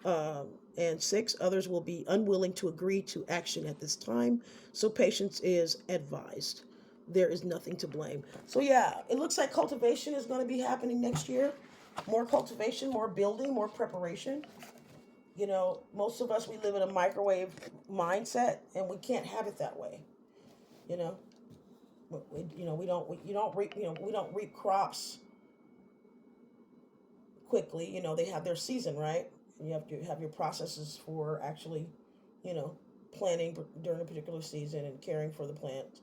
And 6, others will be unwilling to agree to action at this time, so patience is advised. There is nothing to blame. So yeah, it looks like cultivation is going to be happening next year. More cultivation, more building, more preparation. You know, most of us, we live in a microwave mindset, and we can't have it that way. You know, we don't reap crops quickly. You know, they have their season, right? And you have to have your processes for actually, you know, planting during a particular season and caring for the plant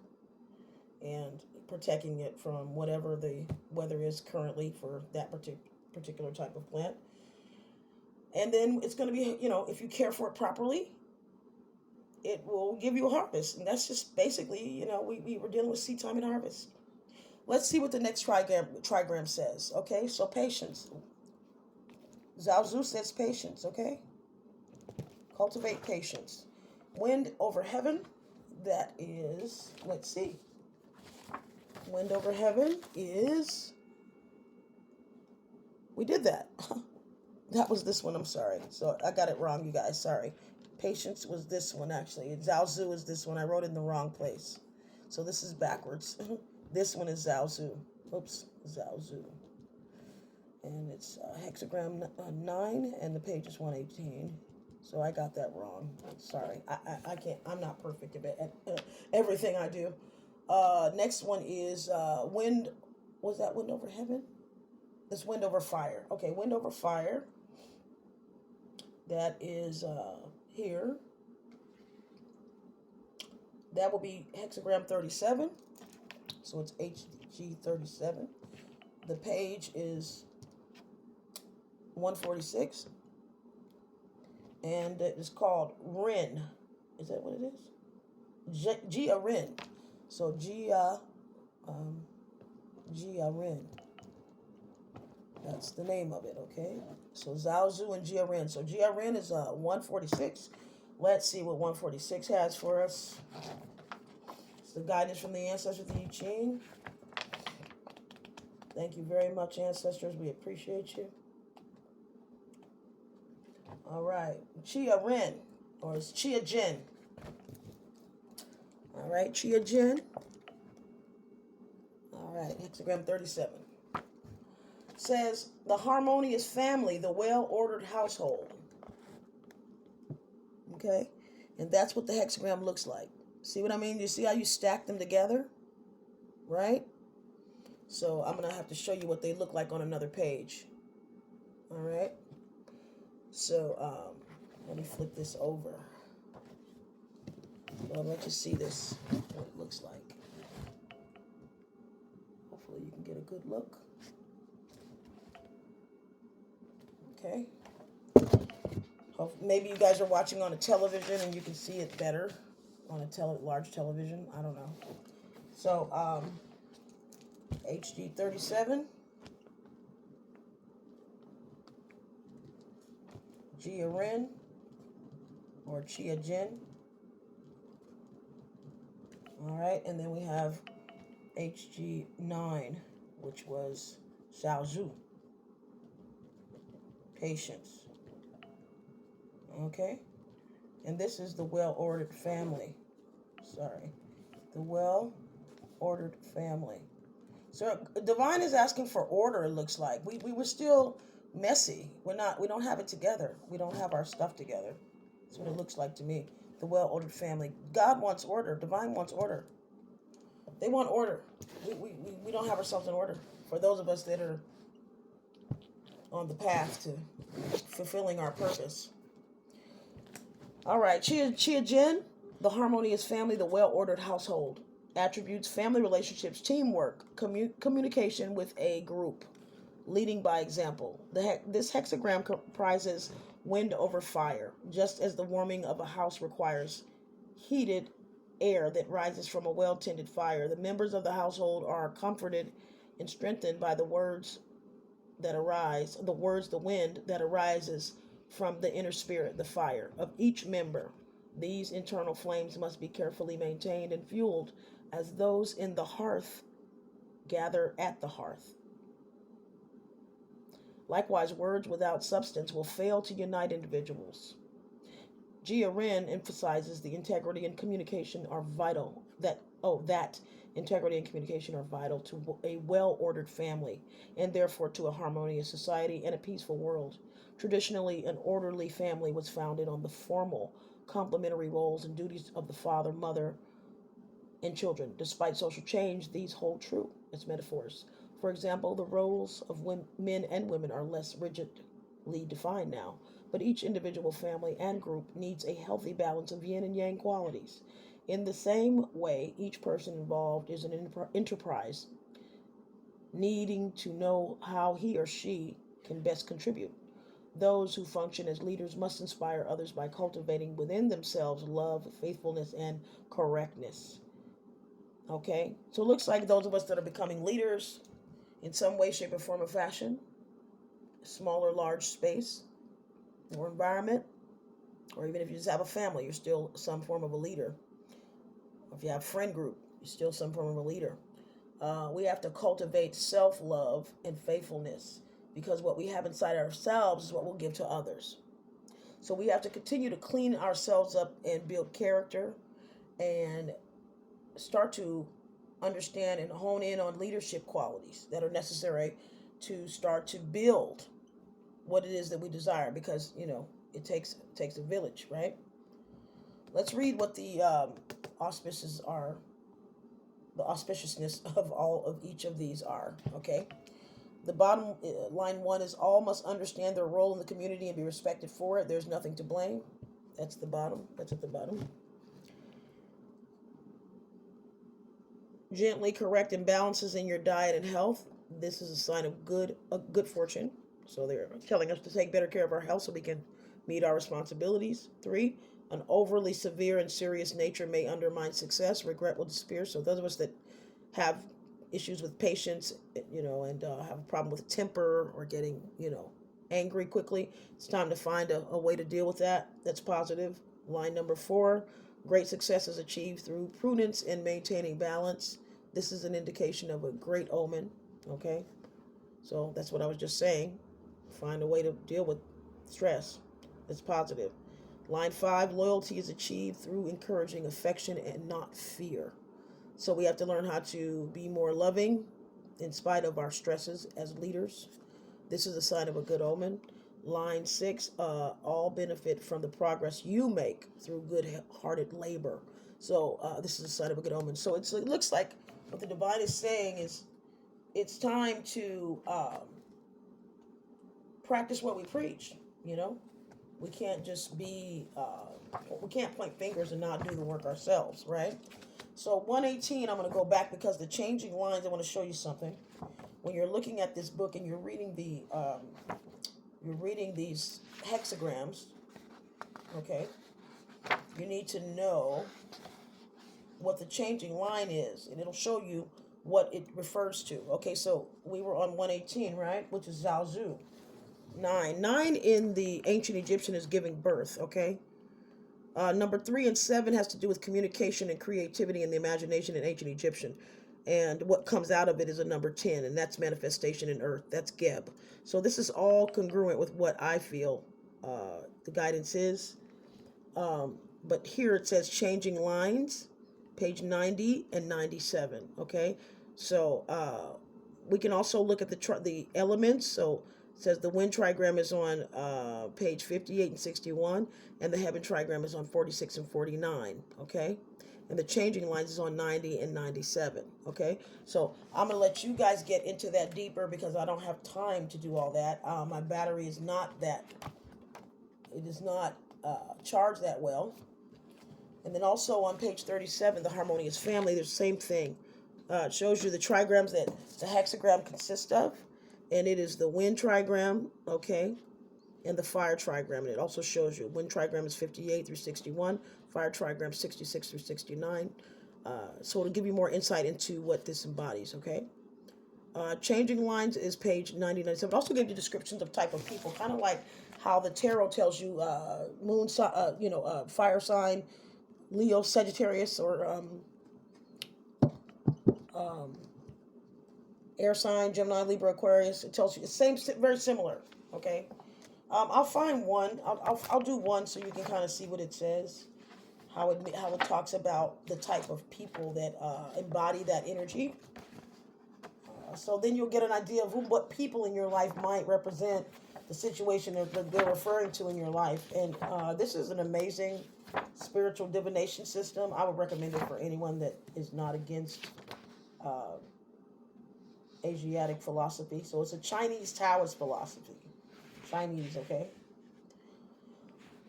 and protecting it from whatever the weather is currently for that particular type of plant. And then it's going to be, you know, if you care for it properly, it will give you a harvest. And that's just basically, you know, we were dealing with seed time and harvest. Let's see what the next trigram says. Okay, so patience. Lao Tzu says patience, okay? Cultivate patience. Wind over heaven, that is, let's see. Wind over heaven is, we did that. That was this one, I'm sorry. So I got it wrong, you guys, sorry. Patience was this one, actually. Lao Tzu is this one. I wrote it in the wrong place. So this is backwards. This one is Lao Tzu. Oops, Lao Tzu. And it's hexagram 9, and the page is 118. So I got that wrong. Sorry. I can't, I'm not perfect at everything I do. Next one is wind. Was that wind over heaven? This wind over fire. Okay, wind over fire. That is here. That will be hexagram 37. So it's HG 37. The page is 146. And it is called Rin. Is that what it is? Gia Rin. So Gia Rin. That's the name of it, okay? So Lao Tzu and Gia Rin. So Gia Rin is 146. Let's see what 146 has for us. It's the guidance from the ancestors of the YI Ching. Thank you very much, ancestors. We appreciate you. All right. Chia Rin, or it's Chia Jin. All right, Chia Jin. All right, hexagram 37. Says, the harmonious family, the well-ordered household. Okay? And that's what the hexagram looks like. See what I mean? You see how you stack them together? Right? So I'm going to have to show you what they look like on another page. All right? So let me flip this over. I'll let you see this, what it looks like. Hopefully you can get a good look. Okay. Maybe you guys are watching on a television and you can see it better on a large television. I don't know. So, HG 37. Gia Rin, or Chia Jin. All right, and then we have HG 9, which was Lao Tzu. Patience. Okay? And this is the well-ordered family. Sorry. The well-ordered family. So Divine is asking for order, it looks like. We were still messy. We don't have it together. We don't have our stuff together. That's what it looks like to me. The well-ordered family. God wants order. Divine wants order. They want order. We don't have ourselves in order. For those of us that are on the path to fulfilling our purpose. All right, Chia Jin, the harmonious family, the well-ordered household. Attributes, family relationships, teamwork, communication with a group, leading by example. This hexagram comprises wind over fire, just as the warming of a house requires heated air that rises from a well-tended fire. The members of the household are comforted and strengthened by the words that arise, the wind that arises from the inner spirit, the fire of each member. These internal flames must be carefully maintained and fueled as those in the hearth gather at the hearth. Likewise, words without substance will fail to unite individuals. Gia Ren emphasizes the integrity and communication are vital. That integrity and communication are vital to a well-ordered family, and therefore to a harmonious society and a peaceful world. Traditionally, an orderly family was founded on the formal, complementary roles and duties of the father, mother, and children. Despite social change, these hold true as metaphors. For example, the roles of men and women are less rigidly defined now, but each individual family and group needs a healthy balance of yin and yang qualities. In the same way, each person involved is an enterprise, needing to know how he or she can best contribute. Those who function as leaders must inspire others by cultivating within themselves love, faithfulness, and correctness. Okay? So it looks like those of us that are becoming leaders in some way, shape, or form or fashion, small or large space or environment, or even if you just have a family, you're still some form of a leader. If you have a friend group, you're still some form of a leader. We have to cultivate self-love and faithfulness, because what we have inside ourselves is what we'll give to others. So we have to continue to clean ourselves up and build character and start to understand and hone in on leadership qualities that are necessary to start to build what it is that we desire, because, it takes a village, right? Let's read what the auspices are, the auspiciousness of all of each of these are, okay? The bottom line 1 is all must understand their role in the community and be respected for it. There's nothing to blame. That's the bottom. That's at the bottom. Gently correct imbalances in your diet and health. This is a sign of good fortune. So they're telling us to take better care of our health so we can meet our responsibilities. 3, an overly severe and serious nature may undermine success. Regret will disappear. So those of us that have issues with patience, and have a problem with temper or getting, angry quickly, it's time to find a way to deal with that. That's positive. Line number 4, great success is achieved through prudence and maintaining balance. This is an indication of a great omen, okay? So that's what I was just saying. Find a way to deal with stress. That's positive. Line 5, loyalty is achieved through encouraging affection and not fear. So we have to learn how to be more loving in spite of our stresses as leaders. This is a sign of a good omen. Line 6, all benefit from the progress you make through good-hearted labor. So this is a sign of a good omen. So it looks like what the divine is saying is it's time to practice what we preach, We can't just we can't point fingers and not do the work ourselves, right? So 118, I'm going to go back because the changing lines, I want to show you something. When you're looking at this book and you're reading these hexagrams, okay, you need to know what the changing line is, and it'll show you what it refers to. Okay, so we were on 118, right, which is Lao Tzu. 9 in the ancient Egyptian is giving birth, okay? Number 3 and 7 has to do with communication and creativity and the imagination in ancient Egyptian. And what comes out of it is a number 10, and that's manifestation in earth. That's Geb. So this is all congruent with what I feel the guidance is. But here it says changing lines, page 90 and 97, okay? So we can also look at the elements. So it says the wind trigram is on page 58 and 61, and the heaven trigram is on 46 and 49, okay? And the changing lines is on 90 and 97, okay? So I'm going to let you guys get into that deeper because I don't have time to do all that. My battery is not charged that well. And then also on page 37, the harmonious family, there's the same thing. It shows you the trigrams that the hexagram consists of. And it is the wind trigram, okay, and the fire trigram. And it also shows you wind trigram is 58 through 61, fire trigram 66 through 69. So it'll give you more insight into what this embodies, okay? Changing lines is page 90, 97. It also gives you descriptions of type of people, kind of like how the tarot tells you moon, fire sign, Leo, Sagittarius, or Air sign, Gemini, Libra, Aquarius. It tells you it's same, very similar. Okay. I'll find one. I'll do one so you can kind of see what it says, how it talks about the type of people that embody that energy. So then you'll get an idea of what people in your life might represent the situation that they're referring to in your life. And this is an amazing spiritual divination system. I would recommend it for anyone that is not against uh, Asiatic philosophy. So it's a Chinese Taoist philosophy. Chinese, okay?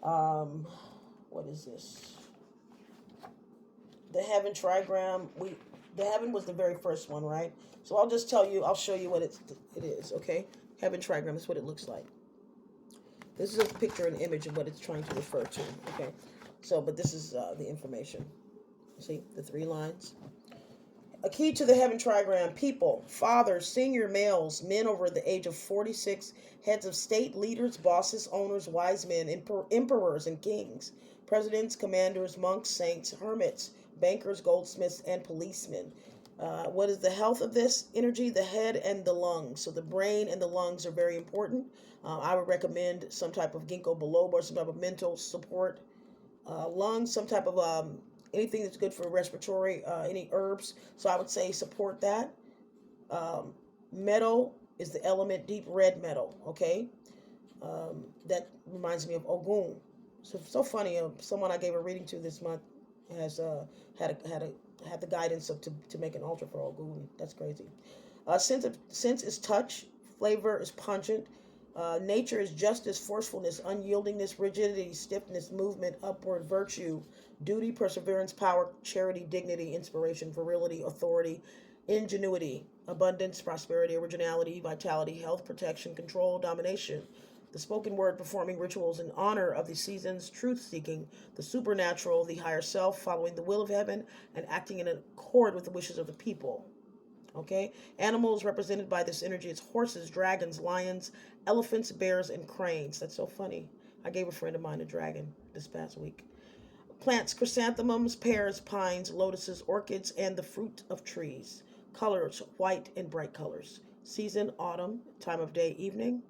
What is this? The heaven trigram. The heaven was the very first one, right? So I'll just tell you, I'll show you what it is, okay? Heaven trigram is what it looks like. This is a picture and image of what it's trying to refer to, okay? So, but this is the information. See, the 3 lines. A key to the heaven trigram: people, fathers, senior males, men over the age of 46, heads of state, leaders, bosses, owners, wise men, emperors and kings, presidents, commanders, monks, saints, hermits, bankers, goldsmiths, and policemen. What is the health of this energy? The head and the lungs. So the brain and the lungs are very important. I would recommend some type of ginkgo biloba or some type of mental support. Lungs, some type of anything that's good for respiratory, any herbs. So I would say support that. Metal is the element, deep red metal. Okay, that reminds me of Ogun. So funny. Someone I gave a reading to this month has had the guidance to make an altar for Ogun. That's crazy. Sense is touch. Flavor is pungent. Nature is justice, forcefulness, unyieldingness, rigidity, stiffness, movement, upward, virtue, duty, perseverance, power, charity, dignity, inspiration, virility, authority, ingenuity, abundance, prosperity, originality, vitality, health, protection, control, domination. The spoken word, performing rituals in honor of the seasons, truth seeking, the supernatural, the higher self, following the will of heaven, and acting in accord with the wishes of the people. Okay, animals represented by this energy is horses, dragons, lions, elephants, bears, and cranes. That's so funny. I gave a friend of mine a dragon this past week. Plants: chrysanthemums, pears, pines, lotuses, orchids, and the fruit of trees. Colors: white and bright colors. Season: autumn. Time of day: evening.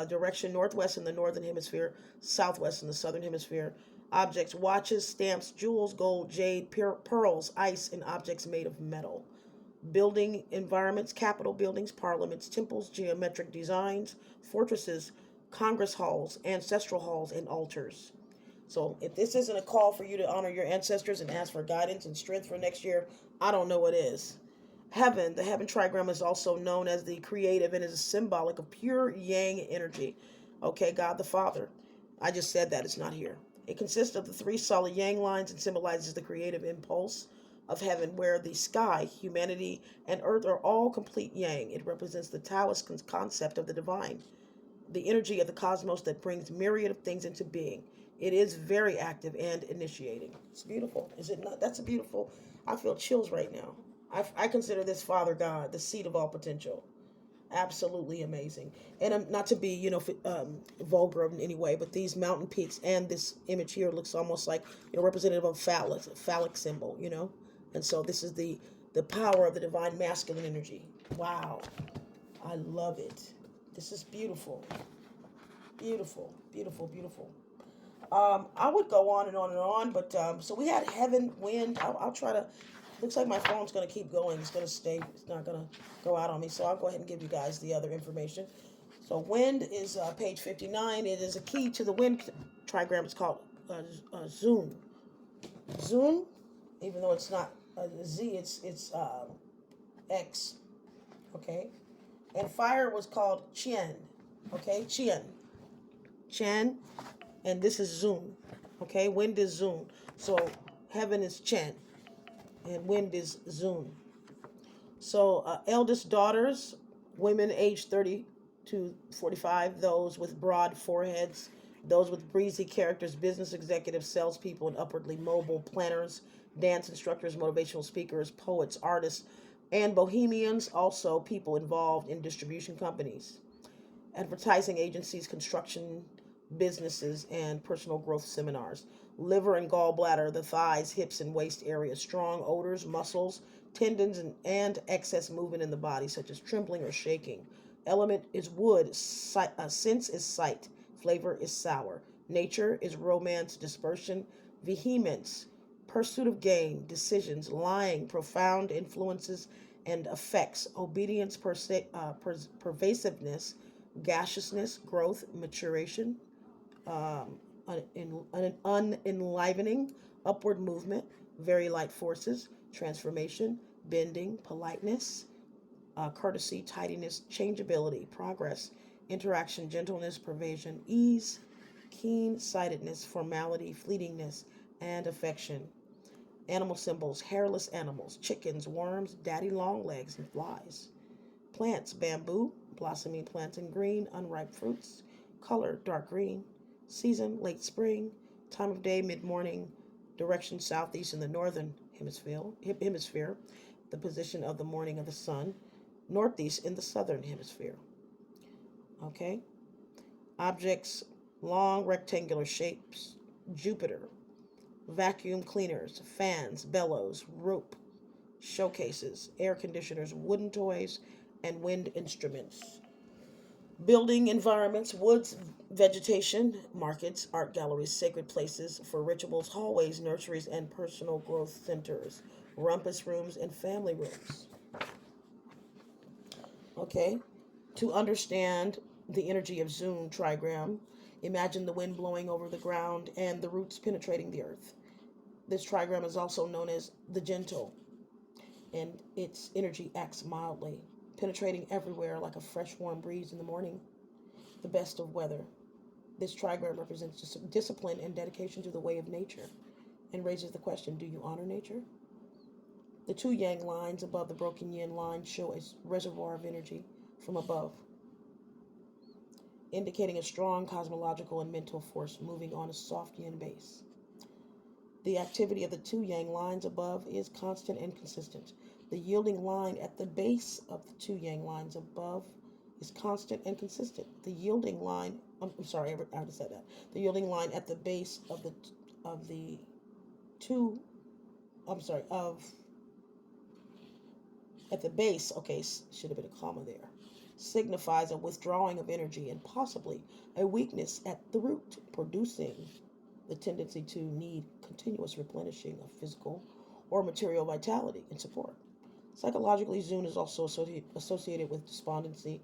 Direction: northwest in the northern hemisphere, southwest in the southern hemisphere. Objects: watches, stamps, jewels, gold, jade, pearls, ice, and objects made of metal. Building environments: capitol buildings, parliaments, temples, geometric designs, fortresses, congress halls, ancestral halls, and altars. So if this isn't a call for you to honor your ancestors and ask for guidance and strength for next year, I don't know what is. Heaven, the heaven trigram is also known as the creative and is symbolic of pure yang energy. Okay, God the Father. I just said that, it's not here. It consists of the 3 solid yang lines and symbolizes the creative impulse of heaven, where the sky, humanity, and earth are all complete yang. It represents the Taoist concept of the divine, the energy of the cosmos that brings myriad of things into being. It is very active and initiating. It's beautiful, is it not? That's a beautiful. I feel chills right now. I consider this Father God the seed of all potential. Absolutely amazing. And not to be, vulgar in any way, but these mountain peaks and this image here looks almost like, representative of phallic symbol, And so this is the power of the divine masculine energy. Wow. I love it. This is beautiful. Beautiful, beautiful, beautiful. I would go on and on and on, but so we had heaven, wind. I'll try to. Looks like my phone's going to keep going. It's going to stay. It's not going to go out on me. So I'll go ahead and give you guys the other information. So wind is page 59. It is a key to the wind trigram. It's called Zun. Zun, even though it's not a Z, it's X. Okay, and fire was called Qian. Okay, Qian, and this is Zun. Okay, wind is Zun. So heaven is Qian, and wind is Zun. So eldest daughters, women aged 30 to 45, those with broad foreheads, those with breezy characters, business executives, salespeople, and upwardly mobile planners, dance instructors, motivational speakers, poets, artists, and bohemians, also people involved in distribution companies, advertising agencies, construction, businesses, and personal growth seminars. Liver and gallbladder, the thighs, hips, and waist areas. Strong odors, muscles, tendons, and excess movement in the body, such as trembling or shaking. Element is wood. Sense is sight. Flavor is sour. Nature is romance, dispersion, vehemence, pursuit of gain, decisions, lying, profound influences and effects, obedience, pervasiveness, gaseousness, growth, maturation, um, unenlivening, upward movement, very light forces, transformation, bending, politeness, courtesy, tidiness, changeability, progress, interaction, gentleness, pervasion, ease, keen sightedness, formality, fleetingness, and affection. Animal symbols, hairless animals, chickens, worms, daddy long legs, and flies. Plants, bamboo, blossoming plants and green, unripe fruits. Color, dark green. Season, late spring. Time of day, mid-morning. Direction, southeast in the northern hemisphere. The position of the morning of the sun. Northeast in the southern hemisphere. Okay. Objects, long rectangular shapes. Jupiter. Vacuum cleaners, fans, bellows, rope, showcases, air conditioners, wooden toys, and wind instruments. Building environments, woods, vegetation, markets, art galleries, sacred places for rituals, hallways, nurseries, and personal growth centers, rumpus rooms, and family rooms. Okay, to understand the energy of Zun trigram, imagine the wind blowing over the ground and the roots penetrating the earth. This trigram is also known as the gentle, and its energy acts mildly, penetrating everywhere like a fresh warm breeze in the morning, the best of weather. This trigram represents discipline and dedication to the way of nature and raises the question, do you honor nature? The two yang lines above the broken yin line show a reservoir of energy from above, indicating a strong cosmological and mental force moving on a soft yin base. The activity of the two yang lines above is constant and consistent. The yielding line at the base of the two yang lines above is constant and consistent. The yielding line, I'm sorry, I already said that. The yielding line at the base of the two, I'm sorry, of at the base, okay, should have been a comma there, signifies a withdrawing of energy and possibly a weakness at the root, producing the tendency to need continuous replenishing of physical or material vitality and support. Psychologically, Zun is also associated with despondency,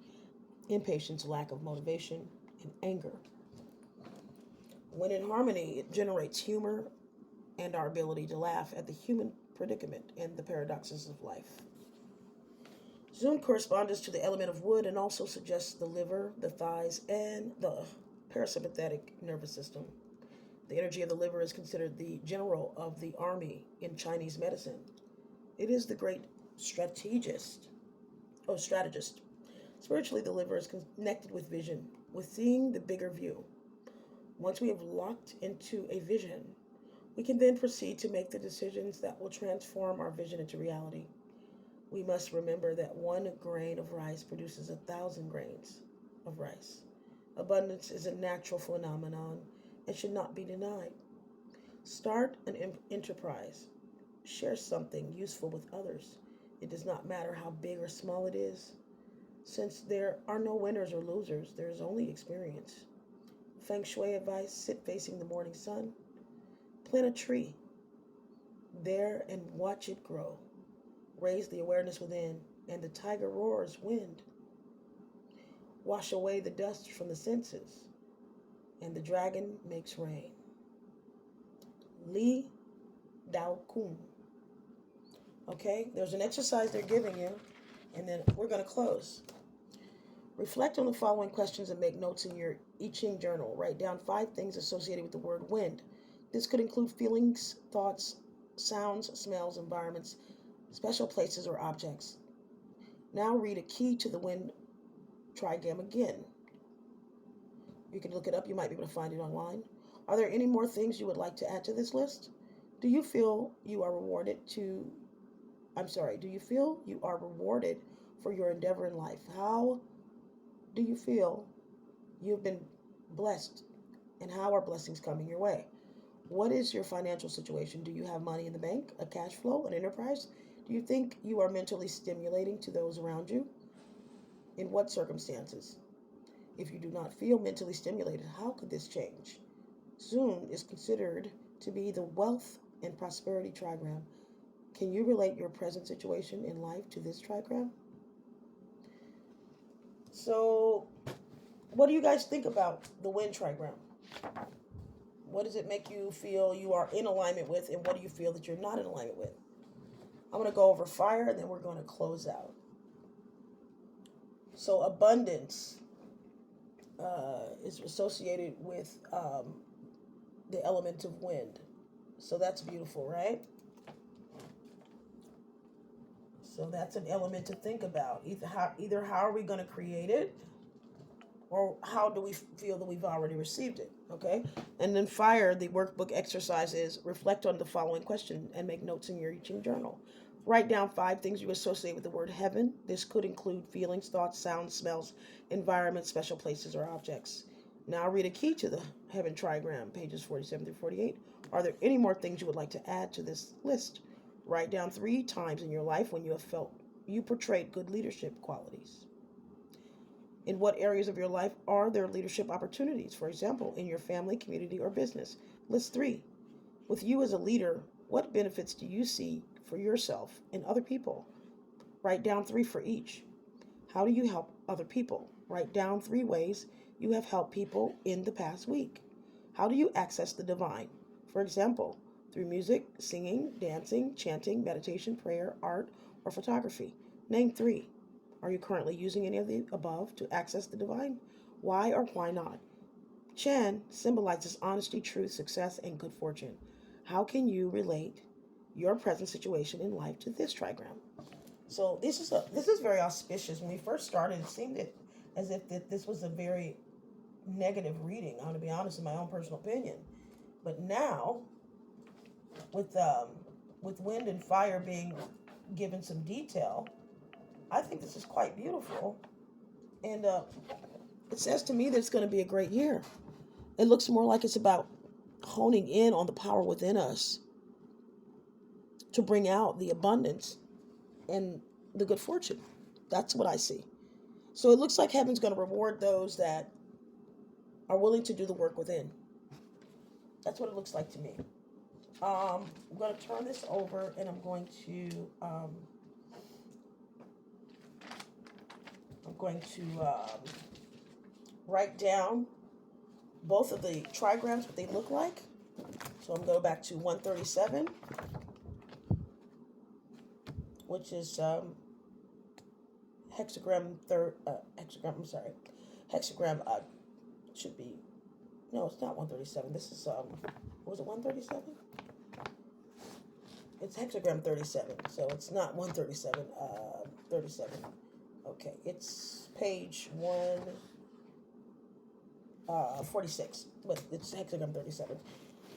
impatience, lack of motivation, and anger. When in harmony, it generates humor and our ability to laugh at the human predicament and the paradoxes of life. Zun corresponds to the element of wood and also suggests the liver, the thighs, and the parasympathetic nervous system. The energy of the liver is considered the general of the army in Chinese medicine. It is the great strategist. Spiritually, the liver is connected with vision, with seeing the bigger view. Once we have locked into a vision, we can then proceed to make the decisions that will transform our vision into reality. We must remember that 1 grain of rice produces 1,000 grains of rice. Abundance is a natural phenomenon and should not be denied. Start an enterprise. Share something useful with others. It does not matter how big or small it is. Since there are no winners or losers, there is only experience. Feng Shui advice, sit facing the morning sun. Plant a tree there and watch it grow. Raise the awareness within, and the tiger roars wind. Wash away the dust from the senses, and the dragon makes rain. Li Dao Kun. Okay, there's an exercise they're giving you, and then we're going to close. Reflect on the following questions and make notes in your I Ching journal. Write down 5 things associated with the word wind. This could include feelings, thoughts, sounds, smells, environments, special places, or objects. Now read a key to the wind trigram again. You can look it up. You might be able to find it online. Are there any more things you would like to add to this list? Do you feel you are rewarded for your endeavor in life? How do you feel you've been blessed And how are blessings coming your way? What is your financial situation? Do you have money in the bank, a cash flow, an enterprise? Do you think you are mentally stimulating to those around you? In what circumstances? If you do not feel mentally stimulated, how could this change? Zoom is considered to be the wealth and prosperity trigram. Can you relate your present situation in life to this trigram? So, what do you guys think about the wind trigram? What does it make you feel you are in alignment with, and what do you feel that you're not in alignment with? I'm going to go over fire, and then we're going to close out. So, abundance is associated with the element of wind. So that's beautiful, right? So that's an element to think about. Either how are we going to create it, or how do we feel that we've already received it, okay? And then fire, the workbook exercise is reflect on the following question and make notes in your I Ching journal. Write down 5 things you associate with the word heaven. This could include feelings, thoughts, sounds, smells, environments, special places, or objects. Now read a key to the heaven trigram, pages 47 through 48. Are there any more things you would like to add to this list? Write down 3 times in your life when you have felt you portrayed good leadership qualities. In what areas of your life are there leadership opportunities? For example, in your family, community, or business. List 3. With you as a leader, what benefits do you see for yourself and other people? Write down 3 for each. How do you help other people? Write down 3 ways you have helped people in the past week. How do you access the divine? For example, through music, singing, dancing, chanting, meditation, prayer, art, or photography. Name 3. Are you currently using any of the above to access the divine? Why or why not? Chan symbolizes honesty, truth, success, and good fortune. How can you relate your present situation in life to this trigram? So this is very auspicious. When we first started, it seemed as if this was a very negative reading. I'm going to be honest, in my own personal opinion. But now, with wind and fire being given some detail, I think this is quite beautiful. And it says to me that it's going to be a great year. It looks more like it's about honing in on the power within us to bring out the abundance and the good fortune. That's what I see. So it looks like heaven's going to reward those that are willing to do the work within. That's what it looks like to me. I'm going to turn this over, and I'm going to write down both of the trigrams, what they look like. So I'm going to go back to 137, which is hexagram should be, no, it's not 137. This is, was it 137? It's hexagram 37, so it's not 137, 37. Okay, it's page 146, but it's hexagram 37.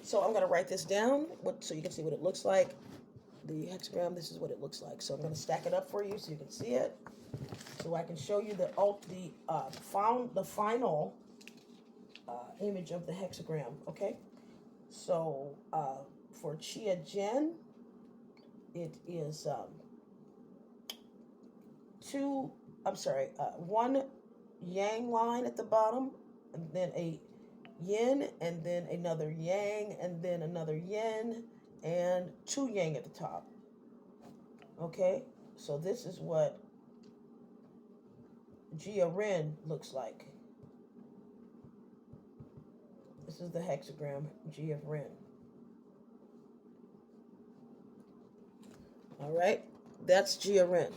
So I'm going to write this down so you can see what it looks like. The hexagram, this is what it looks like. So I'm going to stack it up for you so you can see it. So I can show you the final image of the hexagram, okay? So for Chia Jen, it is one yang line at the bottom, and then a yin, and then another yang, and then another yin, and 2 yang at the top. Okay, so this is what Jia Ren looks like. This is the hexagram Jia Ren. All right, that's Jia Ren.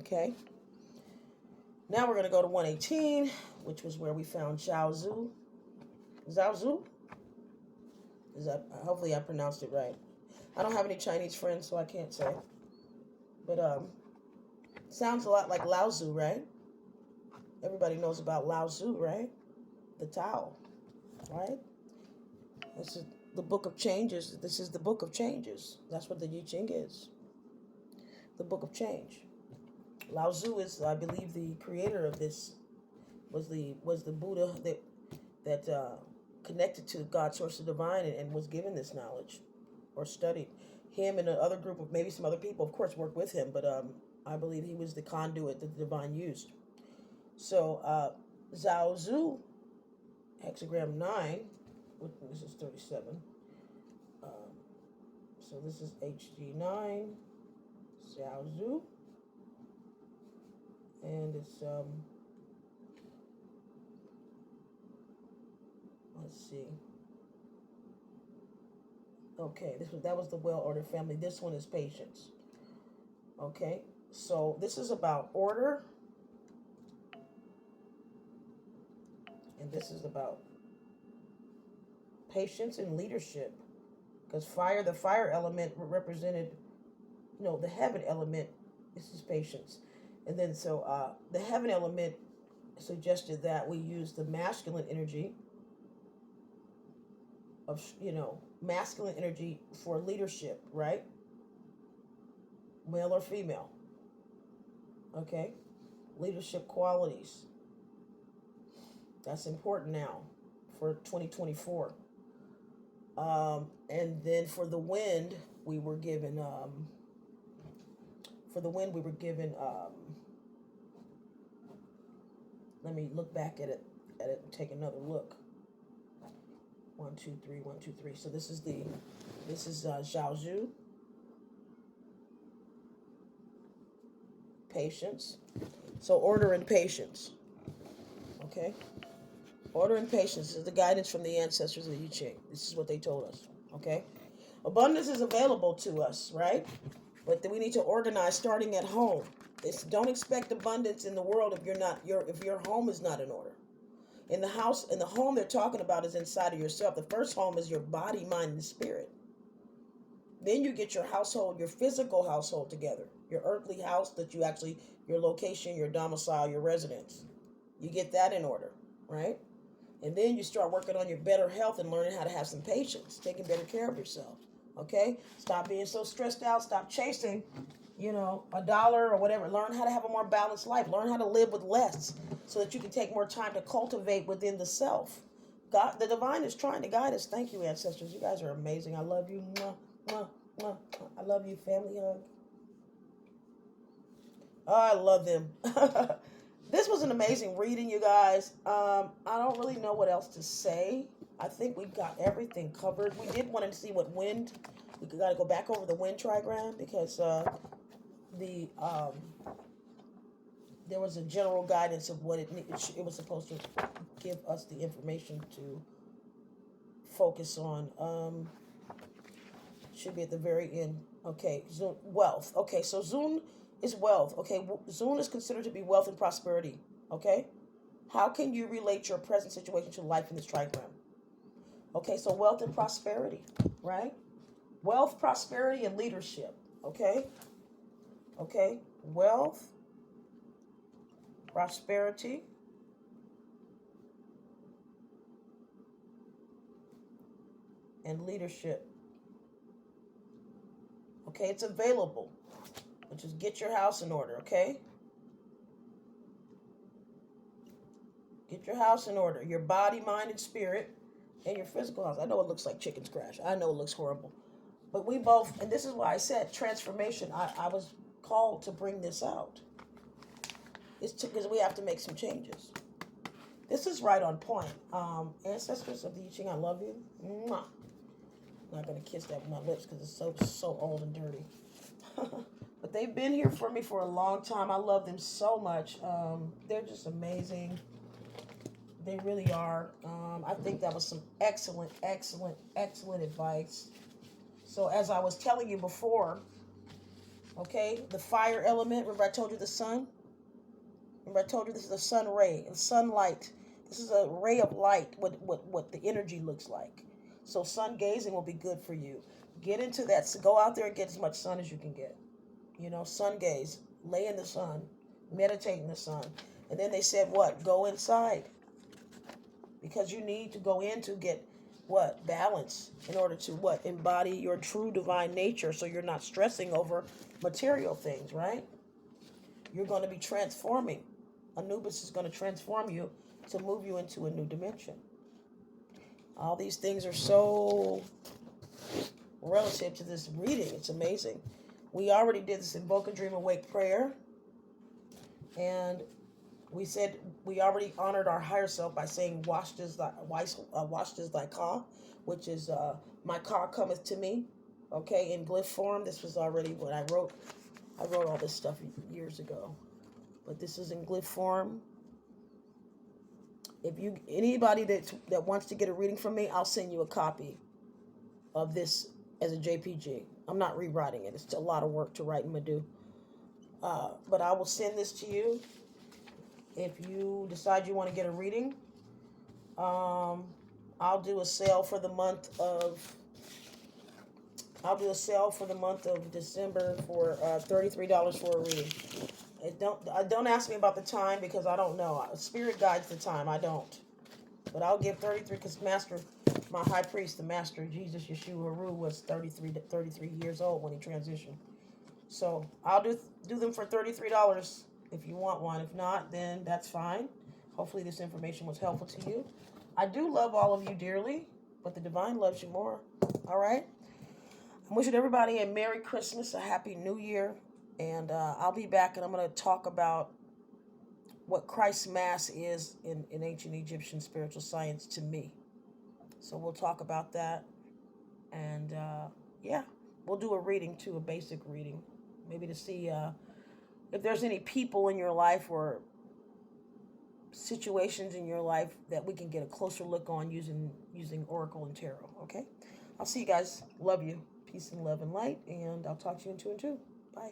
Okay. Now we're going to go to 118, which was where we found Zhao Zhu. Zhao Zhu? Hopefully I pronounced it right. I don't have any Chinese friends, so I can't say. But sounds a lot like Lao Tzu, right? Everybody knows about Lao Tzu, right? The Tao, right? This is the book of changes. This is the book of changes. That's what the I Ching is. The book of change. Lao Tzu is, I believe, the creator of this. Was the Buddha that that connected to God, source of divine, and was given this knowledge or studied. Him and another group of maybe some other people, of course, worked with him, but I believe he was the conduit that the divine used. So Lao Tzu, hexagram 9, this is 37. So this is HG9, Lao Tzu, and it's let's see. Okay, that was the well-ordered family. This one is patience. Okay, so this is about order, and this is about patience and leadership. Because the fire element represented, the heaven element. This is patience, and then so the heaven element suggested that we use the masculine energy of masculine energy for leadership, right? Male or female. Okay, leadership qualities. That's important now for 2024. And then for the wind, we were given, let me look back at it and take another look. 1, 2, 3, 1, 2, 3. So this is Lao Tzu. Patience. So order and patience. Okay. Order and patience is the guidance from the ancestors of the YI Ching. This is what they told us, okay? Abundance is available to us, right? But then we need to organize starting at home. Don't expect abundance in the world if your home is not in order. In the home they're talking about is inside of yourself. The first home is your body, mind, and spirit. Then you get your household, your physical household together. Your earthly house your location, your domicile, your residence. You get that in order, right? And then you start working on your better health and learning how to have some patience, taking better care of yourself, okay? Stop being so stressed out. Stop chasing, $1 or whatever. Learn how to have a more balanced life. Learn how to live with less so that you can take more time to cultivate within the self. God, the divine is trying to guide us. Thank you, ancestors. You guys are amazing. I love you. Mwah, mwah, mwah. I love you. Family hug. Oh, I love them. This was an amazing reading, you guys. I don't really know what else to say. I think we got everything covered. We did want to see what wind. We got to go back over the wind trigram because there was a general guidance of what it was supposed to give us the information to focus on. Should be at the very end. Okay, wealth. Okay, so Zun is wealth. Okay, Zun is considered to be wealth and prosperity. Okay, how can you relate your present situation to life in this trigram? Okay, so wealth and prosperity, right? Wealth, prosperity, and leadership. Okay, wealth, prosperity, and leadership. Okay, it's available. But just get your house in order, okay? Get your house in order. Your body, mind, and spirit, and your physical house. I know it looks like chicken scratch. I know it looks horrible. But we both, and this is why I said transformation. I was called to bring this out. It's because we have to make some changes. This is right on point. Ancestors of the YI Ching, I love you. Mwah. I'm not going to kiss that with my lips because it's so old and dirty. But they've been here for me for a long time. I love them so much. They're just amazing. They really are. I think that was some excellent advice. So as I was telling you before, okay, the fire element, remember I told you the sun? Remember I told you this is a sun ray, and sunlight. This is a ray of light, what the energy looks like. So sun gazing will be good for you. Get into that. So go out there and get as much sun as you can get. Sun gaze. Lay in the sun. Meditate in the sun. And then they said what? Go inside. Because you need to go in to get what? Balance. In order to what? Embody your true divine nature so you're not stressing over material things, right? You're going to be transforming. Anubis is going to transform you to move you into a new dimension. All these things are so relative to this reading. It's amazing. We already did this Invoke a Dream Awake prayer. And we said we already honored our higher self by saying washed is thy ka, which is my ka cometh to me. Okay, in glyph form. This was already what I wrote. I wrote all this stuff years ago. But this is in glyph form. If you anybody that wants to get a reading from me, I'll send you a copy of this as a JPG. I'm not rewriting it. It's a lot of work to write in Madhu. But I will send this to you if you decide you want to get a reading. I'll do a sale for the month of December for $33 for a reading. Don't ask me about the time because I don't know. Spirit guides the time. I don't. But I'll give 33 because my high priest, the master, Jesus Yeshua Ru, was 33 years old when he transitioned. So I'll do them for $33 if you want one. If not, then that's fine. Hopefully this information was helpful to you. I do love all of you dearly, but the divine loves you more. All right? I'm wishing everybody a Merry Christmas, a Happy New Year, and I'll be back and I'm going to talk about what Christ's Mass is in ancient Egyptian spiritual science to me. So we'll talk about that, and yeah, we'll do a reading too, a basic reading, maybe to see if there's any people in your life or situations in your life that we can get a closer look on using Oracle and Tarot. Okay? I'll see you guys. Love you. Peace and love and light. And I'll talk to you in 2 and 2. Bye.